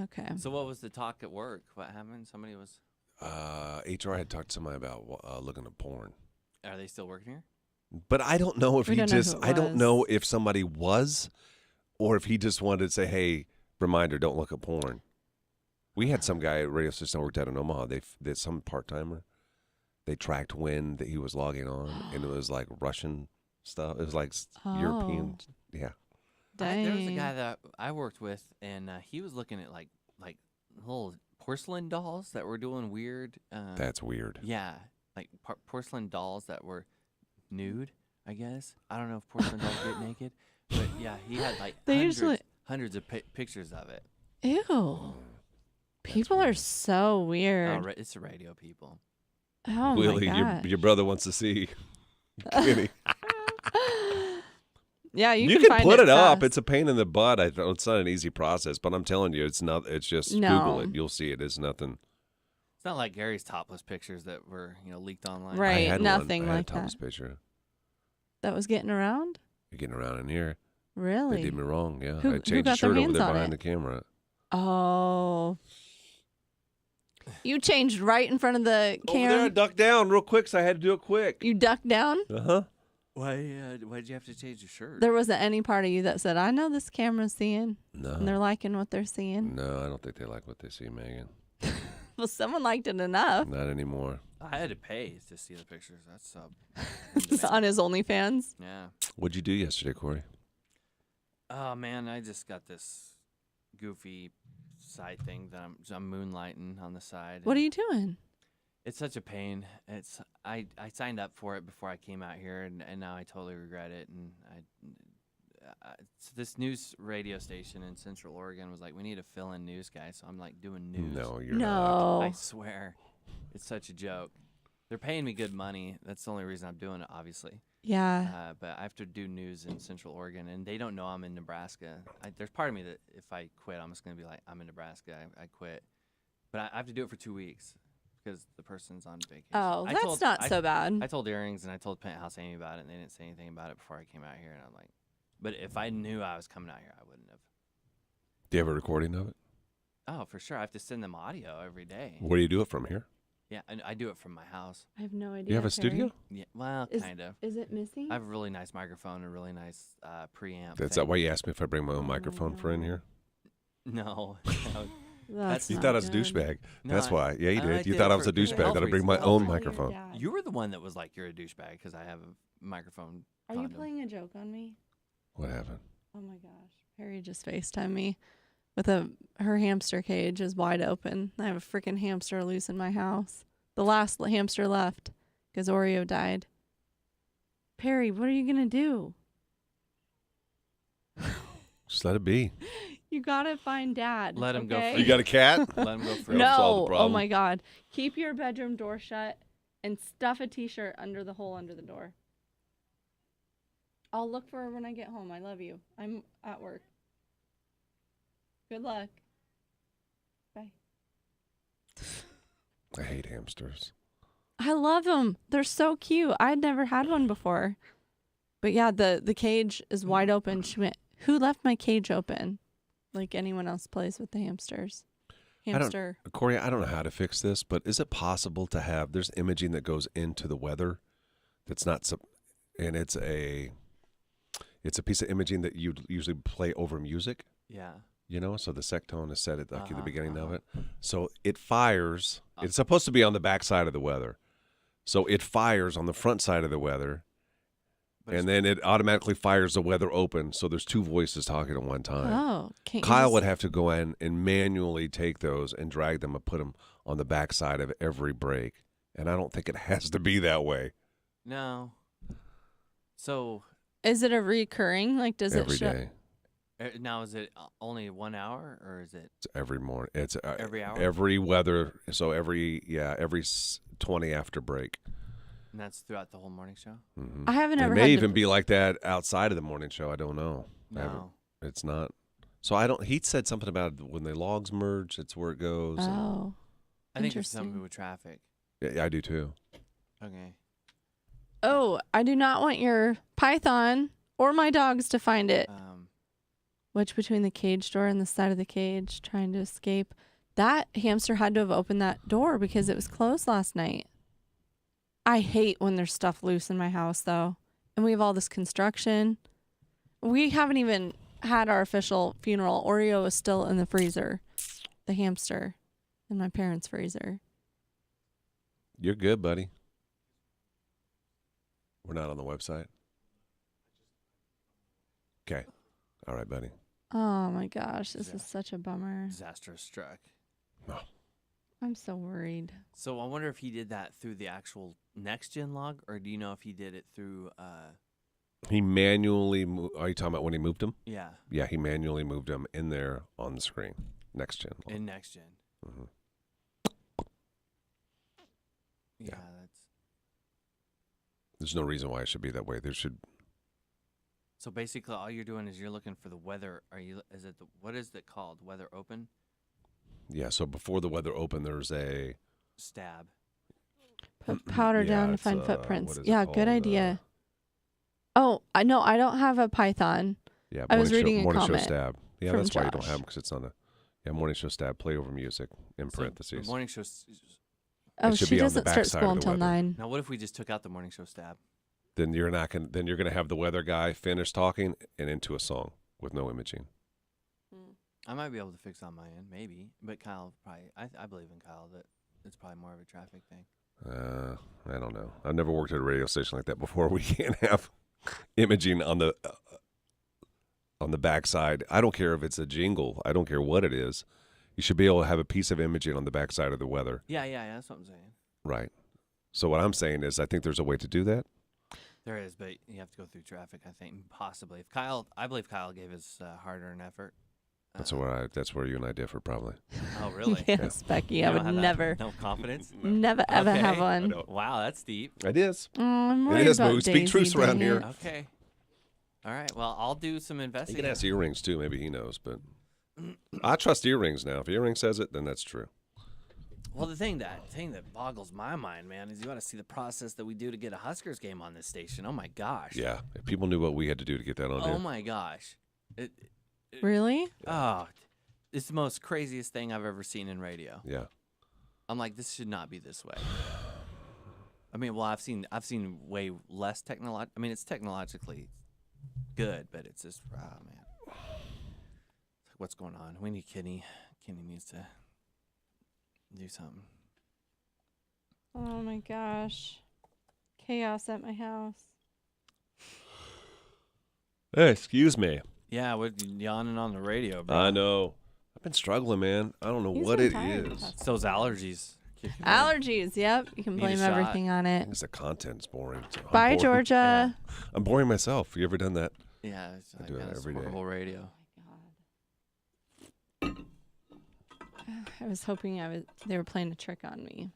Okay. So what was the talk at work? What happened? Somebody was. HR had talked to somebody about looking at porn. Are they still working here? But I don't know if We he don't know just. who it I don't was. know if somebody was, or if he just wanted to say, "Hey, reminder, don't look at porn." We had some guy at radio station that worked out in Omaha. They some part timer. They tracked when that he was logging on, and it was like Russian stuff. It was like European. Yeah. There was a Dang. guy that I worked with, and he was looking at like little porcelain dolls that were doing weird. That's weird. Yeah, like porcelain dolls that were nude. I guess I don't know if porcelain dolls get naked, but yeah, he had like hundreds of pictures of it. Ew. People are so weird. Oh, it's the radio people. Oh Willie, my god. your brother wants to see Kidding. Yeah, you can find put it up. fast. It's a pain in the butt. It's not an easy process, but I'm telling you, it's not. It's just Google it. You'll see it. It's nothing. It's not like Gary's topless pictures that were leaked online. Right. I had Nothing one. I had like a topless that. picture. That was getting around? You're getting around in here. Really? They did me wrong. Yeah, Who I changed got the shirt their over there hands on behind it? the camera. Oh. You changed right in front of the Over there, I camera. ducked down real quick, so I had to do it quick. You ducked down? Uh-huh. Why'd you have to change your shirt? There wasn't any part of you that said, I know this camera's seeing. No. And they're liking what they're seeing. No, I don't think they like what they see, Megan. Well, someone liked it enough. Not anymore. I had to pay to see the pictures. That's It's on his OnlyFans. yeah. What'd you do yesterday, Corey? Oh man, I just got this goofy side thing that I'm moonlighting on the side. What are you doing? It's such a pain. I signed up for it before I came out here, and now I totally regret it. And so this news radio station in Central Oregon was like, we need a fill-in news guy. So I'm like doing news. No, you're not. No. I swear, it's such a joke. They're paying me good money. That's the only reason I'm doing it, obviously. Yeah. But I have to do news in Central Oregon, and they don't know I'm in Nebraska. There's part of me that if I quit, I'm just going to be like, I'm in Nebraska. I quit. But I have to do it for 2 weeks because the person's on vacation. Oh, that's not so bad. I told Earrings and I told Penthouse Amy about it, and they didn't say anything about it before I came out here. And I'm like, but if I knew I was coming out here, I wouldn't have. Do you have a recording of it? Oh, for sure. I have to send them audio every day. Where do you do it from here? Yeah, I do it from my house. I have no idea. You have a Perry. studio? Yeah, well, kind of. Is it missing? I have a really nice microphone and a really nice preamp. That's thing. that why you asked me if I bring my own Oh my microphone for in here? No. That's You not thought I was a good. douchag. No, That's why. Yeah, you I did. like You it thought I was for- a douchebag. health That I bring reasons. my Health own reasons. microphone. Yeah. You were the one that was like, you're a douchebag because I have a microphone. Are you condom. playing a joke on me? What happened? Oh my gosh. Perry just FaceTimed me with her hamster cage is wide open. I have a freaking hamster loose in my house. The last hamster left because Oreo died. Perry, what are you going to do? Just let it be. You got to find Dad. Let him go okay? free. You got a cat? Let him go free. That'll solve the No. Oh problem. my God. Keep your bedroom door shut and stuff a t-shirt under the hole under the door. I'll look for her when I get home. I love you. I'm at work. Good luck. Bye. I hate hamsters. I love them. They're so cute. I'd never had one before. But yeah, the cage is wide open. She went, who left my cage open? Like anyone else plays with the hamsters. Hamster. Corey, I don't know how to fix this, but is it possible to have, there's imaging that goes into the weather that's not, and it's a piece of imaging that you'd usually play over music, Yeah. you know? So the sectone is set at the beginning of it. Uh-huh. So it fires. It's supposed to be on the back side of the weather. So it fires on the front side of the weather, But and then it automatically fires the weather open. So there's two voices talking at one time. Oh, can't you Kyle just- would have to go in and manually take those and drag them and put them on the back side of every break. And I don't think it has to be that way No. So Is it a recurring? Like, does every it show? day. now is it only 1 hour or is it It's every morning. It's every hour? every weather. So every 20 after break. And that's throughout the whole morning show? Mhm. I haven't It ever may had to- even be like that outside of the morning show. I don't know. No. It's not. So I don't. He said something about when the logs merge. It's where it goes. and- Oh, I think it's something interesting. with traffic. yeah, I do too. Okay. Oh, I do not want your python or my dogs to find it. Which between the cage door and the side of the cage, trying to escape. That hamster had to have opened that door because it was closed last night. I hate when there's stuff loose in my house, though. And we have all this construction. We haven't even had our official funeral. Oreo is still in the freezer. The hamster in my parents' freezer. You're good, buddy. We're not on the website. Okay. All right, buddy. Oh my gosh, this is such a bummer. Disaster struck. No. I'm so worried. So I wonder if he did that through the actual next gen log, or do you know if he did it through? He manually. Are you talking about when he moved them? Yeah. Yeah, he manually moved them in there on the screen. Next gen. In next gen. Mhm. Yeah, There's no reason why it should be that way. There should. So basically, all you're doing is you're looking for the weather. What is it called? Weather open? Yeah. So before the weather open, there's a Stab. Put powder down to it's, find what footprints. is it Yeah, called? good idea. Oh, I know. I don't have a Python. Yeah, I was morning reading a morning show comment stab. Yeah, from that's why you don't Josh. have them because it's on a morning show stab. Play over music in So parentheses. the morning show. Oh, should she be on the doesn't start backside school of the until weather. 9. Now, what if we just took out the morning show stab? Then you're not gonna. Then you're gonna have the weather guy finish talking and into a song with no imaging. I might be able to fix on my end, maybe. But Kyle probably. I believe in Kyle that it's probably more of a traffic thing. I don't know. I've never worked at a radio station like that before. We can't have imaging on the backside. I don't care if it's a jingle. I don't care what it is. You should be able to have a piece of imaging on the backside of the weather. Yeah, that's what I'm saying. Right. So what I'm saying is I think there's a way to do that. There is, but you have to go through traffic, I think, possibly. I believe Kyle gave his hard-earned effort. That's where you and I differ probably. Oh, really? Yes, Becky. You I don't would have that- never, No confidence? never, ever have Okay. one. Wow, that's deep. It is. Oh, I'm It worried is, but about we speak Daisy truths around being here. it. Okay. All right. Well, I'll do some He investigating. can ask earrings too. Maybe he knows, but I trust earrings now. If earring says it, then that's true. Well, the thing that boggles my mind, man, is you got to see the process that we do to get a Huskers game on this station. Oh my gosh. Yeah. If people knew what we had to do to get that on Oh there. my gosh. Really? Oh, it's the most craziest thing I've ever seen in radio. Yeah. I'm like, this should not be this way. I mean, well, I've seen way less technology. I mean, it's technologically good, but it's just, oh man, it's like, what's going on? We need Kenny. Kenny needs to do something. Oh my gosh. Chaos at my house. Hey, excuse me. Yeah, we're yawning on the radio, bro. I know. I've been struggling, man. I don't know He's what been it tired. is. It's those allergies. kicking in. Allergies. Yep. You can Need a blame shot. everything on I it. guess the content's boring. So I'm Bye, bored. Georgia. I'm boring myself. You ever done that? Yeah, it's I do it kinda every day. horrible radio. I was hoping they were playing a trick on me.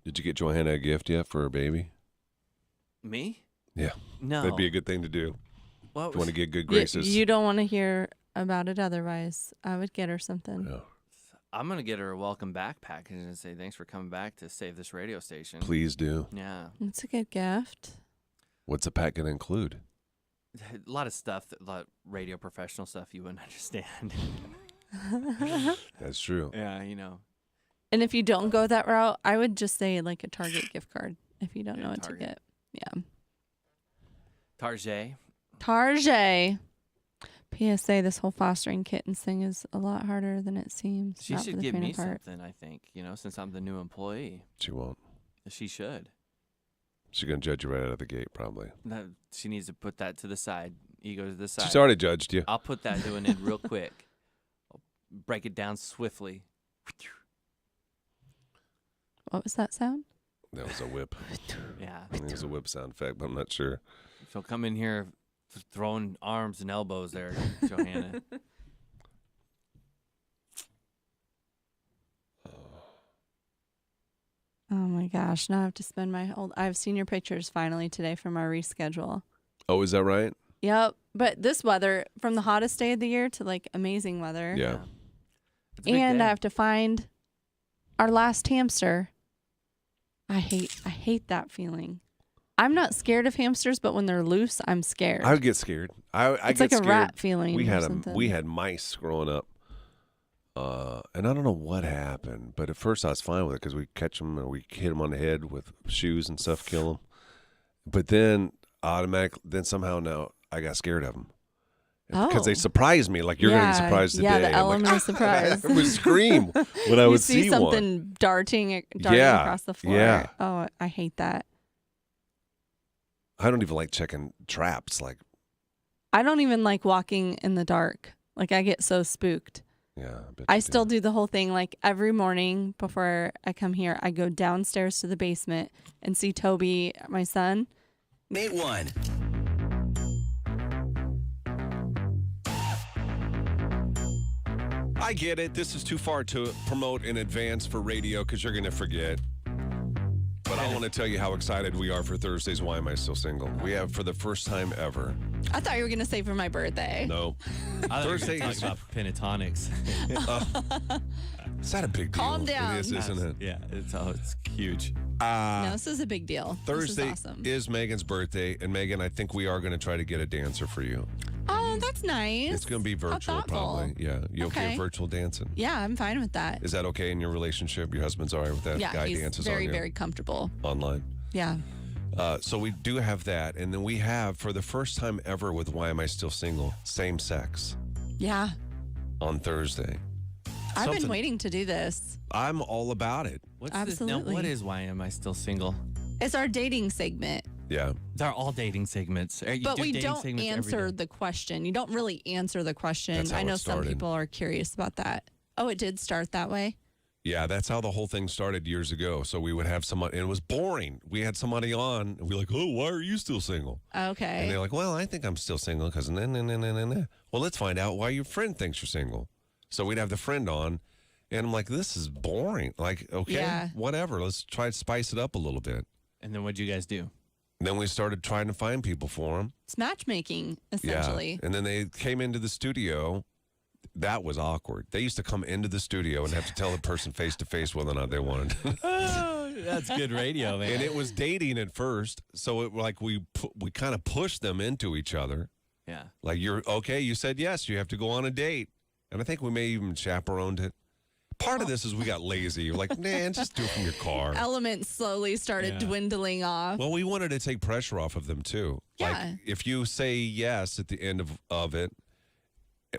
Did you get Johanna a gift yet for her baby? Me? Yeah. No. That'd be a good thing to do. What If you want was- to get good You, graces. you don't want to hear about it otherwise. I would get her something. Yeah. I'm gonna get her a welcome back package and say thanks for coming back to save this radio station. Please do. Yeah, It's a good gift. What's the pack going to include? a lot of stuff, a lot of radio professional stuff you wouldn't understand. That's true. Yeah, you know. And if you don't go that route, I would just say like a Target gift card if you don't know what Target. to get. Yeah. Tarjay. Target. PSA, this whole fostering kittens thing is a lot harder than it seems. She Not for should the give faint me of heart. something, I think, since I'm the new employee. She won't. She should. She's going to judge you right out of the gate, probably. She needs to put that to the side. Ego to the side. She's already judged you. I'll put that doing it real quick. I'll break it down swiftly. What was that sound? That was a whip. Yeah. I think it was a whip sound effect, but I'm not sure. She'll come in here throwing arms and elbows there, Johanna. Oh my gosh. Now I have to spend my whole. I've seen your pictures finally today from our reschedule. Oh, is that right? Yep. But this weather, from the hottest day of the year to like amazing weather. Yeah. It's a big And day. I have to find our last hamster. I hate that feeling. I'm not scared of hamsters, but when they're loose, I'm scared. I would get scared. I it's get like a scared. rat feeling. We or had something. we had mice growing up, and I don't know what happened. But at first I was fine with it because we catch them and we hit them on the head with shoes and stuff, kill them. But then somehow now I got scared of them because they Oh. surprised me like you're gonna be surprised today. Yeah, the I'm element like, of surprise. I would scream when I you would see one. something darting Yeah, across the floor. yeah. Oh, I hate that. I don't even like checking traps. Like, I don't even like walking in the dark. Like I get so spooked. yeah, bet I you still do. do the whole thing. Like every morning before I come here, I go downstairs to the basement and see Toby, my son. Nate one. I get it. This is too far to promote in advance for radio because you're going to forget. But I want to tell you how excited we are for Thursday's Why Am I Still Single? We have, for the first time ever. I thought you were going to say for my birthday. No. I thought Thursday we were is. talking about pentatonics. Is that a big deal? Calm down. It is, isn't it? Yeah, it's huge. No, this is a big deal. Thursday This is awesome. is Megan's birthday. And Megan, I think we are going to try to get a dancer for you. Oh, that's nice. It's going to be How virtual, thoughtful. probably. Yeah. You okay Okay. with virtual dancing? Yeah, I'm fine with that. Is that okay in your relationship? Your husband's all right with that? Yeah, Guy he's dances very, on you very comfortable. online. Yeah. So we do have that. And then we have, for the first time ever with Why Am I Still Single, same sex Yeah. on Thursday. I've been Something- waiting to do this. I'm all about it. What's Absolutely. This? Now, what is Why Am I Still Single? It's our dating segment, Yeah. They're all dating segments. You but do we dating don't segments every answer day. the question. You don't really answer the question. That's how I know it some started. people are curious about that. Oh, it did start that way? Yeah, that's how the whole thing started years ago. So we would have someone, and it was boring. We had somebody on, and we're like, oh, why are you still single? And Okay. they're like, well, I think I'm still single because nah. Well, let's find out why your friend thinks you're single. So we'd have the friend on, and I'm like, this is boring. Like, okay, Yeah. whatever. Let's try to spice it up a little bit. And then what'd you guys do? And then we started trying to find people for them. It's matchmaking, essentially. Yeah. And then they came into the studio. That was awkward. They used to come into the studio and have to tell the person face to face whether or not they wanted. That's good radio, man. And it was dating at first, so it like we kind of pushed them into each other. Yeah. Like, you're okay. You said yes. You have to go on a date, and I think we may even chaperoned it. Part of this is we got lazy. We're like, man, just do it from your car. Elements slowly started Yeah. dwindling off. Well, we wanted to take pressure off of them too. Yeah. Like, if you say yes at the end of it,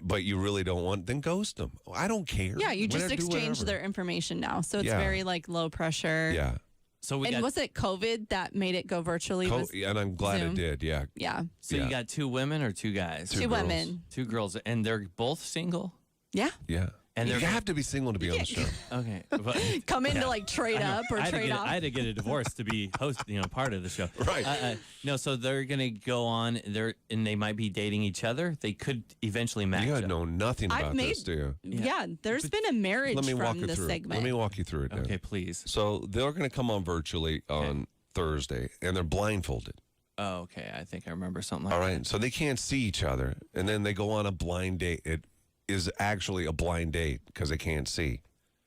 but you really don't want, then ghost them. I don't care. Yeah, you just Whatever, do exchange whatever. their information now. So it's Yeah. very like low pressure. Yeah. So we And got was it COVID that made it go virtually? Was- And I'm glad Zoom? it did. Yeah. yeah. so yeah. you got 2 women or 2 guys? Two girls. women. 2 girls, and they're both single. Yeah. Yeah. And you they're- have to be single to be on the show. Okay, but Come in to like trade up or trade off. I had to get a divorce to be part of the show. Right. No, so they're gonna go on there, and they might be dating each other. They could eventually match. You up. know nothing I've about made- this, do you? yeah. There's been a marriage Let me walk from you this through it. segment. Let me walk you through it. Dan. Okay, please. So they're going to come on virtually on Thursday, and they're blindfolded. Oh, okay. I think I remember something like All that. right. So they can't see each other, and then they go on a blind date. It is actually a blind date because they can't see.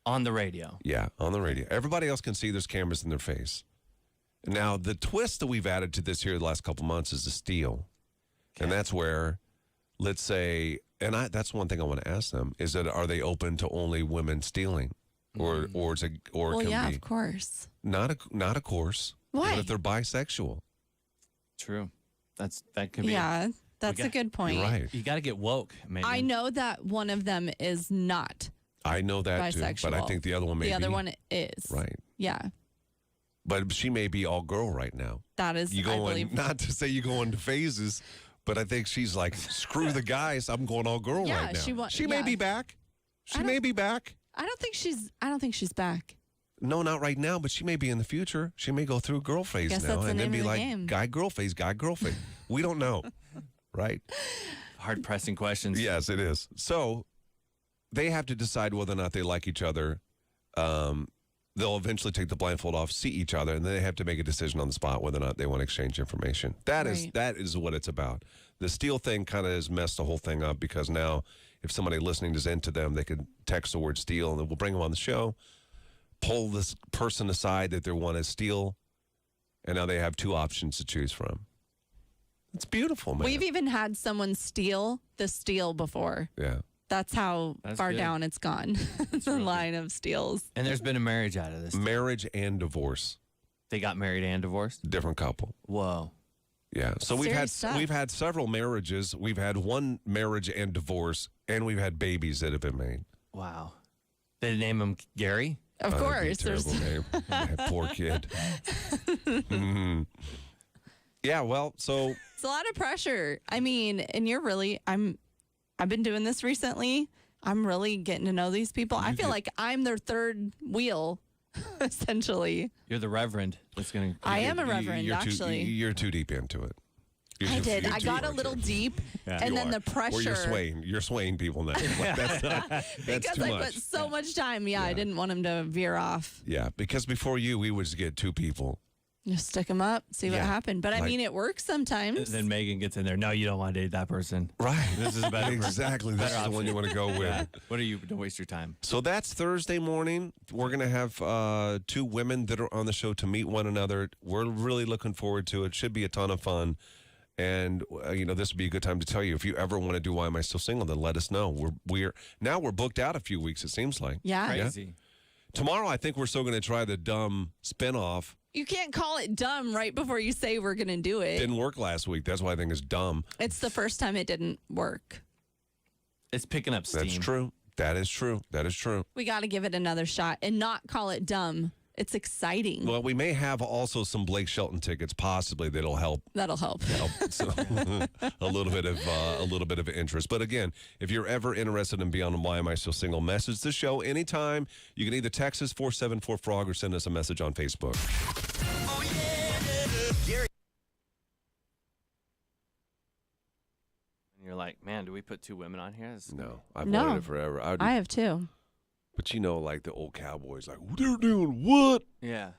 On the radio. Yeah, on the radio. Everybody else can see. There's cameras in their face. Now, the twist that we've added to this here the last couple months is the steal. And that's where, let's say, and that's one thing I want to ask them, is that are they open to only women stealing? Or is it, or well, it can yeah, be of course. not a course. Why? What if they're bisexual? True. That could be. Yeah, that's a got- good point. You're right. You got to get woke. Maybe. I know that one of them is not I know that too, but I bisexual. think the other one may the be. other one is. Right. Yeah, But she may be all girl right now. that is. You I go believe. in, not to say you go into phases, but I think she's like, screw the guys. I'm going all girl Yeah, right now. she may yeah. be back. She I may don't- be back. I don't think she's back. No, not right now, but she may be in the future. She may go through girl phase Guess now that's the and then name be of the like game. guy girl phase. We don't know. Right? Hard pressing questions. Yes, it is. So they have to decide whether or not they like each other. They'll eventually take the blindfold off, see each other, and then they have to make a decision on the spot whether or not they want to exchange information. That is what it's about. The steal thing kind of has messed the whole thing up because now if somebody listening is into them, they could text the word steal and then we'll bring them on the show, pull this person aside that they want to steal, and now they have 2 options to choose from. It's beautiful, man. We've even had someone steal the steal before. Yeah. That's how That's far good. down it's gone. The line of steals. And there's been a marriage out of this. Marriage and divorce. They got married and divorced. Different couple. Whoa. Yeah. So Serious stuff. we've had several marriages. We've had 1 marriage and divorce, and we've had babies that have been made. Wow. They name him Gary. Of That'd be a course. There's terrible name. That poor kid. Mhm. Yeah. Well, so it's a lot of pressure. I mean, and I've been doing this recently. I'm really getting to know these people. I feel like I'm their third wheel, essentially. You're the reverend. That's gonna. I am a reverend, you're actually. You're too deep into it. I did. I got a little deep, and then the pressure. Or you're swaying people now. Like, that's because too I much. put so much time. Yeah, I didn't want him to veer off. Yeah, because before you, we would just get 2 people. Just stick them up, see what happened. But I mean, it works sometimes. Then Megan gets in there. No, you don't want to date that person. Right. This is a better Exactly. This is the one you want to go with. Yeah. What are you? Don't waste your time. So that's Thursday morning. We're going to have 2 women that are on the show to meet one another. We're really looking forward to it. Should be a ton of fun. And, this would be a good time to tell you. If you ever want to do Why Am I Still Single, then let us know. We're booked out a few weeks, it seems like. Yeah. Crazy. Tomorrow, I think we're still going to try the dumb spinoff. You can't call it dumb right before you say we're going to do it. Didn't work last week. That's why I think it's dumb. It's the first time it didn't work. It's picking up steam. That's true. That is true. That is true. We got to give it another shot and not call it dumb. It's exciting. Well, we may have also some Blake Shelton tickets, possibly that'll help. That'll help. So, a little bit of interest. But again, if you're ever interested in being on Why Am I Still Single, message the show anytime. You can either text us 474-FROG or send us a message on Facebook. Oh, yeah. Gary. And you're like, man, do we put 2 women on here? No, I've No. wanted it forever. I have too. But like the old cowboys, like, they're doing what? Yeah.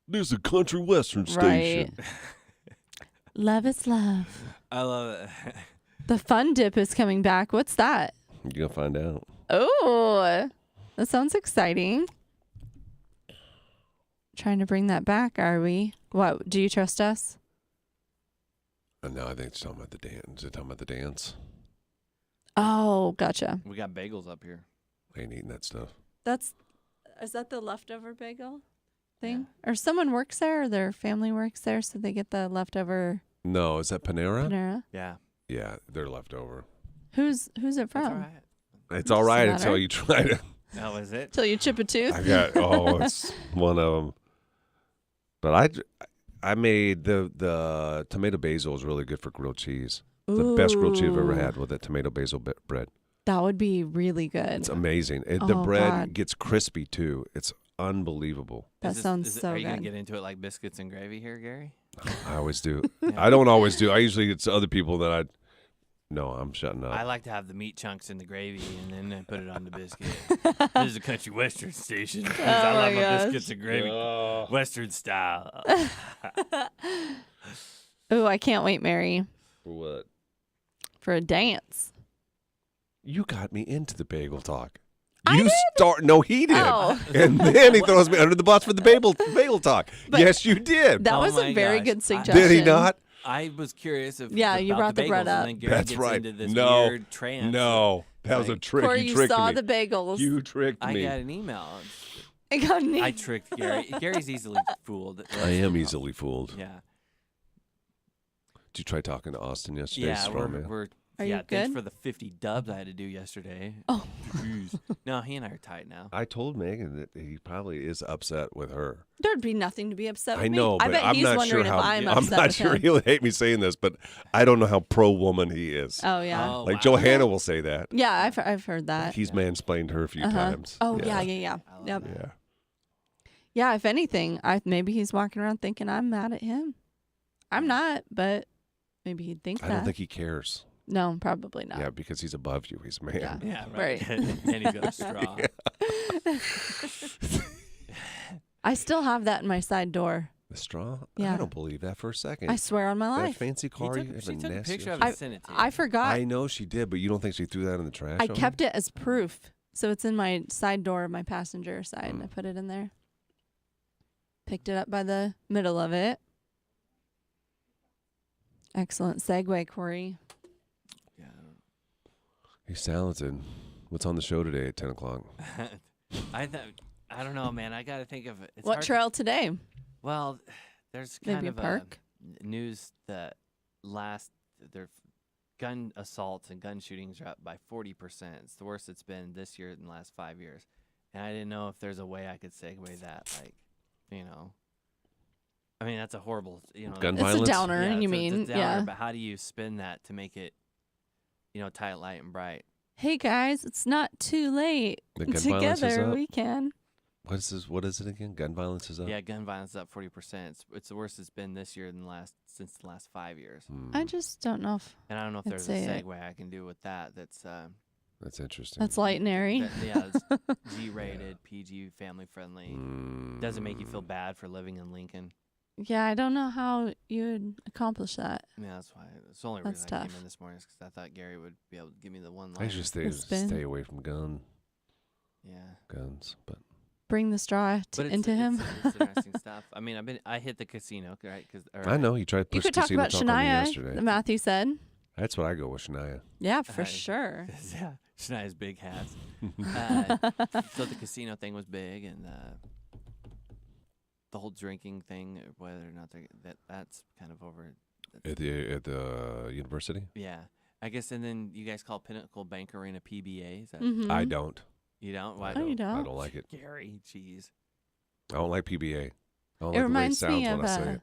There's a country western station. Right. Love is love. I love it. The Fun Dip is coming back. What's that? You're going to find out. Oh, that sounds exciting. Trying to bring that back, are we? What? Do you trust us? No, I think it's talking about the dance. Is it talking about the dance? Oh, gotcha. We got bagels up here. I ain't eating that stuff. Is that the leftover bagel thing? Or someone works there or their family works there so they get the leftover No, is that Panera? Panera? Yeah. Yeah, they're leftover. W's it That's from? all right. It's all right Doesn't until matter. you try to. That was it. Till you chip a tooth? It's one of them. But I made the tomato basil is really good for grilled cheese. The best grilled cheese I've ever had with that tomato basil bread. That would be really good. It's amazing. The Oh, bread God. gets crispy too. It's unbelievable. That sounds so Are you good. going to get into it like biscuits and gravy here, Gary? I always do. I don't always do. I usually get to other people that No, I'm shutting up. I like to have the meat chunks in the gravy and then I put it on the biscuit. This is a country western station. 'Cause I love my biscuits and gravy, western style. Oh, I can't wait, Mary, For what? for a dance. You got me into the bagel talk. I You did? start. No, he did. Oh. And then he throws me under the bus for the bagel talk. But yes, you did. That Oh was a my very gosh. good suggestion. Did he not? I was curious if Yeah, you about brought the bread bagels, up. And then Gary That's gets right. into this No, weird trance. no, that was a Like, trick. Corey, You you tricked saw me. the bagels. You tricked I me. got an email. I got an I tricked Gary. Gary's easily fooled. I am easily fooled. Yeah. Did you try talking to Austin yesterday? Yeah, Strong man? we're Are yeah, you thanks good? for the 50 dubs I had to do yesterday. Oh. Jeez. No, he and I are tight now. I told Megan that he probably is upset with her. There'd be nothing to be upset with I know, me. but I bet I'm he's not wondering sure how. if I'm I'm upset not with sure him. he'll hate me saying this, but I don't know how pro woman he is. Oh, yeah. Oh, Like wow. Johanna will say that. Yeah, I've heard that. He's mansplained her a few times. Oh, yeah. I love Yep. Yeah. Yeah, if anything, maybe he's walking around thinking I'm mad at him. I'm not, but maybe he'd think I that. don't think he cares. No, probably not. Yeah, because he's above you. He's a man. Yeah. Yeah, right. Right. And he's got a straw. I still have that in my side door. The straw? Yeah. I don't believe that for a second. I swear on my that life. fancy car you have She a took a nasty picture of old- it and sent it to you. I forgot. I know she did, but you don't think she threw that in the trash? I over kept there? it as proof. So it's in my side door of my passenger side. Mm. And I put it in there. Picked it up by the middle of it. Excellent segue, Corey. Yeah. He's talented. What's on the show today at 10 o'clock? I don't know, man. I got to think of it. It's What hard to- trail today? Well, there's kind Maybe a of park? news that their gun assaults and gun shootings are up by 40%. It's the worst it's been this year in the last 5 years. And I didn't know if there's a way I could segue that, like, you know. I mean, that's a horrible, you know. Gun It's violence? a downer, yeah, you it's a mean. downer, Yeah. But how do you spin that to make it, you know, tight, light, and bright? Hey, guys, it's not too late. The gun violence is Together, up? we can. What is it again? Gun violence is up? Yeah, gun violence is up 40%. It's the worst it's been this year since the last 5 years. I just don't know if And I don't know if I'd there's a say it. segue I can do with that. That's interesting. that's light and airy. it's G-rated, PG, family friendly. Doesn't make you feel bad for living in Lincoln. Yeah, I don't know how you would accomplish that. Yeah, that's why. It's the only That's reason I tough. came in this morning is because I thought Gary would be able to give me the one I line. just It's been- stay away from guns, but Bring the straw But it's, into him. It's interesting stuff. I mean, I hit the casino, right? I know you tried to You push could talk casino about talk on me Shania, yesterday. Matthew said. That's what I go with, Shania. Yeah, for Right. sure. Yeah, Shania's big hats. So the casino thing was big, and the whole drinking thing, whether or not that's kind of over. At the university? Yeah, I guess. And then you guys call Pinnacle Bank Arena PBA. Is that Mhm. I don't. you don't? Why Oh, you I don't? don't like it. Gary, jeez. I don't like PBA. I don't It like reminds the way it me sounds of when I say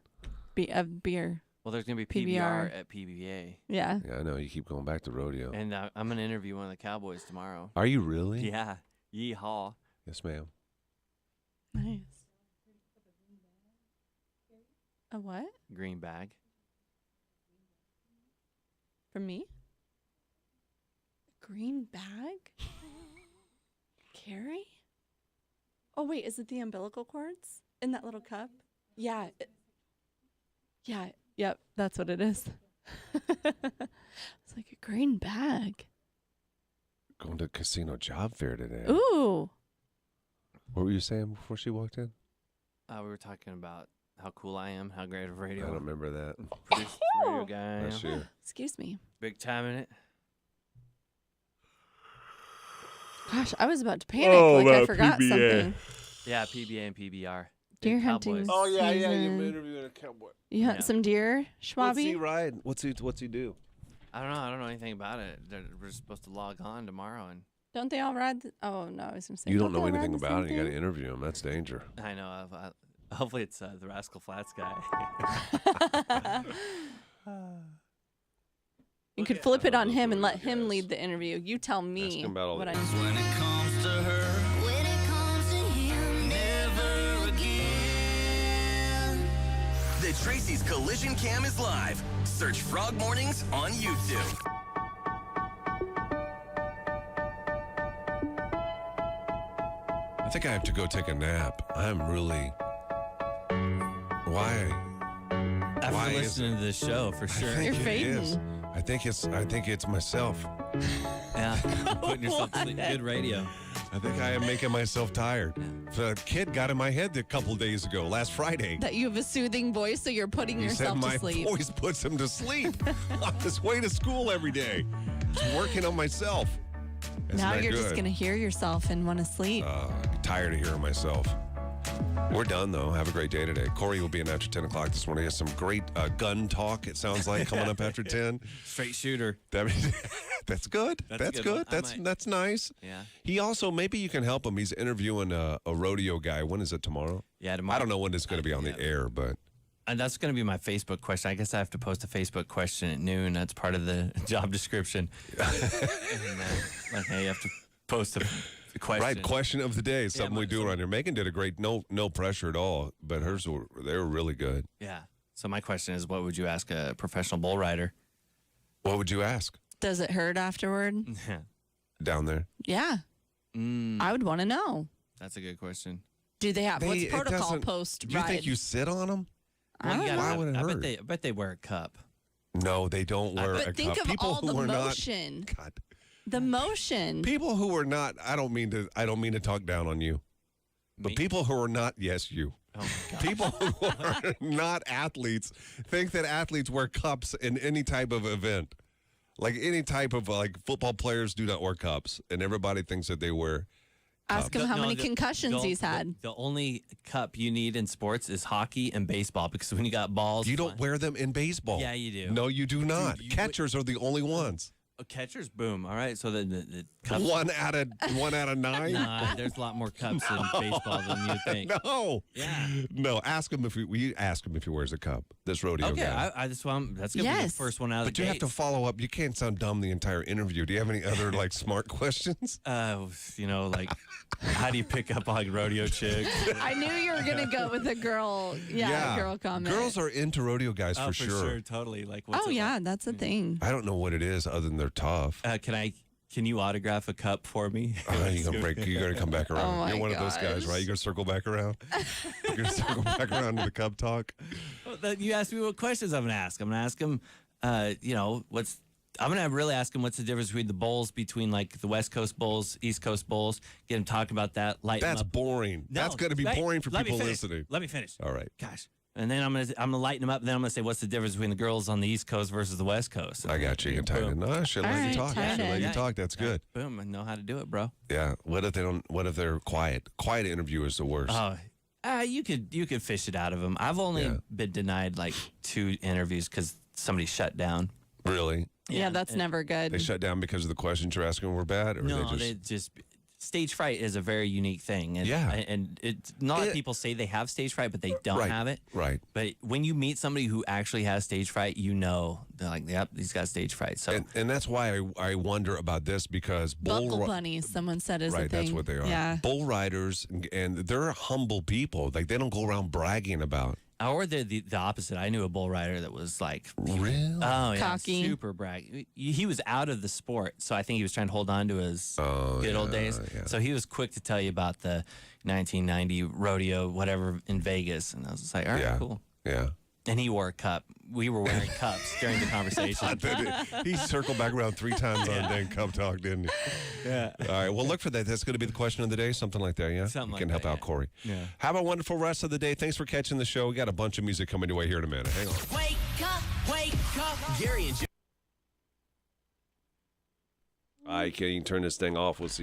it. of beer. Well, there's gonna be PBR. PBR at PBA, Yeah. Yeah, I know. You keep going back to rodeo. and I'm gonna interview one of the Cowboys tomorrow. Are you really? Yeah, yeehaw. Yes, ma'am. Nice. A what? Green bag. From me? A green bag? Carrie? Oh, wait. Is it the umbilical cords in that little cup? Yeah. Yeah. Yep. That's what it is. It's like a green bag. Going to casino job fair today. Ooh. What were you saying before she walked in? We were talking about how cool I am, how great of a radio I don't remember that. radio guy I Last am. year. Excuse me. Big time in it. Gosh, I was about to panic. I forgot something. Yeah, PBA and PBR. Deer Big hunting. Cowboys. Oh, yeah. You Season. interviewing a cowboy. You hunt Yeah. some deer, What's he Schwabby? ride? What's he do? I don't know anything about it. We're supposed to log on tomorrow, and Don't they all ride? Oh, no. I was going to say. You don't they know all ride anything the about same it. You got to thing? interview him. That's danger. I know. Hopefully, it's the Rascal Flats guy. You could flip it on him and let him lead the interview. You tell me him about all what I the- need. When it comes to her, When it comes to him, never again. The Tracy's Collision Cam is live. Search Frog Mornings on YouTube. I think I have to go take a nap. I'm really. Why? After Why is listening to this show, for sure. You're it fading. is. I think it's myself. Yeah, you're putting yourself to sleep. Good radio. I think I am making myself tired. The kid got in my head a couple days ago, last Friday. That you have a soothing voice, so you're putting He said yourself my to sleep. voice puts him to sleep on his way to school every day. Just working on myself. It's Now not you're good. just going to hear yourself and want to sleep. Tired of hearing myself. We're done, though. Have a great day today. Corey will be in after 10 o'clock this morning. He has some great gun talk, it sounds like, coming up after 10. Straight shooter. That's good. That's a That's good good. one. I might. That's nice. Yeah. He also, maybe you can help him. He's interviewing a rodeo guy. When is it, tomorrow? Yeah, tomorrow. I don't know when it's going to be on the air, but And that's going to be my Facebook question. I guess I have to post a Facebook question at noon. That's part of the job description. And, hey, you have to post a question. right, question of the day, something we my- do so- around here. Megan did a great, no pressure at all, but hers they were really good. Yeah. So my question is, what would you ask a professional bull rider? What would you ask Does it hurt afterward? down there? Yeah. I would want to know. That's a good question. Do they have, what's It protocol doesn't- post Do you ride? think you sit on them? I don't you know. Why would it I hurt? bet they wear a cup. No, they don't wear a But think cup. of People all the who are motion. not, God, The motion. people who are not. I don't mean to talk down on you, but Me? people who are not. Yes, you. Oh, my God. People who are not athletes think that athletes wear cups in any type of event. Like any type of football players do not wear cups, and everybody thinks that they wear. Ask him how No, many the- concussions he's had. The only cup you need in sports is hockey and baseball, because when you got balls. You don't wear them in baseball. Yeah, you do. No, you do not. you- Catchers are the only ones. catchers, boom. All right, so the cups. 1 out of 9. Nah, there's a lot more cups in baseball than you think. No. Yeah. No. Ask him if we ask him if he wears a cup. This rodeo Okay, guy. that's gonna be the Yes. first one out of But the you have to gates. follow up. You can't sound dumb the entire interview. Do you have any other like smart questions? Like, how do you pick up on rodeo chicks? I knew you were gonna go with a girl. Yeah, girl comment. Girls are into rodeo guys Oh, for for sure. sure, totally. Like, what's Oh it yeah, like? that's a thing. I don't know what it is other than they're tough. Can you autograph a cup for me? You're gonna come back around. Oh, my You're one of those guys, gosh. right? You're gonna circle back around. You're gonna circle back around to the Cub talk. You asked me what questions I'm gonna ask. I'm gonna ask him, I'm gonna really ask him what's the difference between the bowls, between like the West Coast bowls, East Coast bowls. Get him talking about that. Lighten That's him up. boring. No, That's gonna be wait, boring for let me people finish. listening. Let me finish. All right. Gosh. And then I'm gonna lighten him up. And then I'm gonna say, what's the difference between the girls on the East Coast versus the West Coast? And I got you. You can tie it in. No, I should All let you right, talk. I tie should it let in. you talk. That's good. Boom. I know how to do it, bro. Yeah. What if they don't? What if they're quiet? Quiet interview is the worst. You could fish it out of them. I've only been denied like 2 interviews because somebody shut down. Really? Yeah, that's never good. They shut down because of the questions you're asking were bad, or No, they they just stage fright is a very unique thing. And, Yeah. and not a lot of people say they have stage fright, but they don't Right, have it. right. But when you meet somebody who actually has stage fright, you know they're like, yep, he's got stage fright. So And that's why I wonder about this because Buckle bunnies, someone said is a right, thing. that's what they are. Yeah. Bull riders, and they're humble people. Like they don't go around bragging about. or the opposite. I knew a bull rider that was like, Really? oh yeah, Cocky. super brag. He was out of the sport, so I think he was trying to hold on to his good old days. yeah. So he was quick to tell you about the 1990 rodeo, whatever, in Vegas, and I was just like, all right, cool. Yeah. And he wore a cup. We were wearing cups during the conversation. He circled back around 3 times on dang Cub Talk, didn't he? Yeah. All right. Well, look for that. That's going to be the question of the day. Something like that, yeah? Something you like can help that, out Corey. Yeah. Have a wonderful rest of the day. Thanks for catching the show. We got a bunch of music coming your way here in a minute. Hang on. Wake up. Gary and I can't even turn this thing off. We'll see.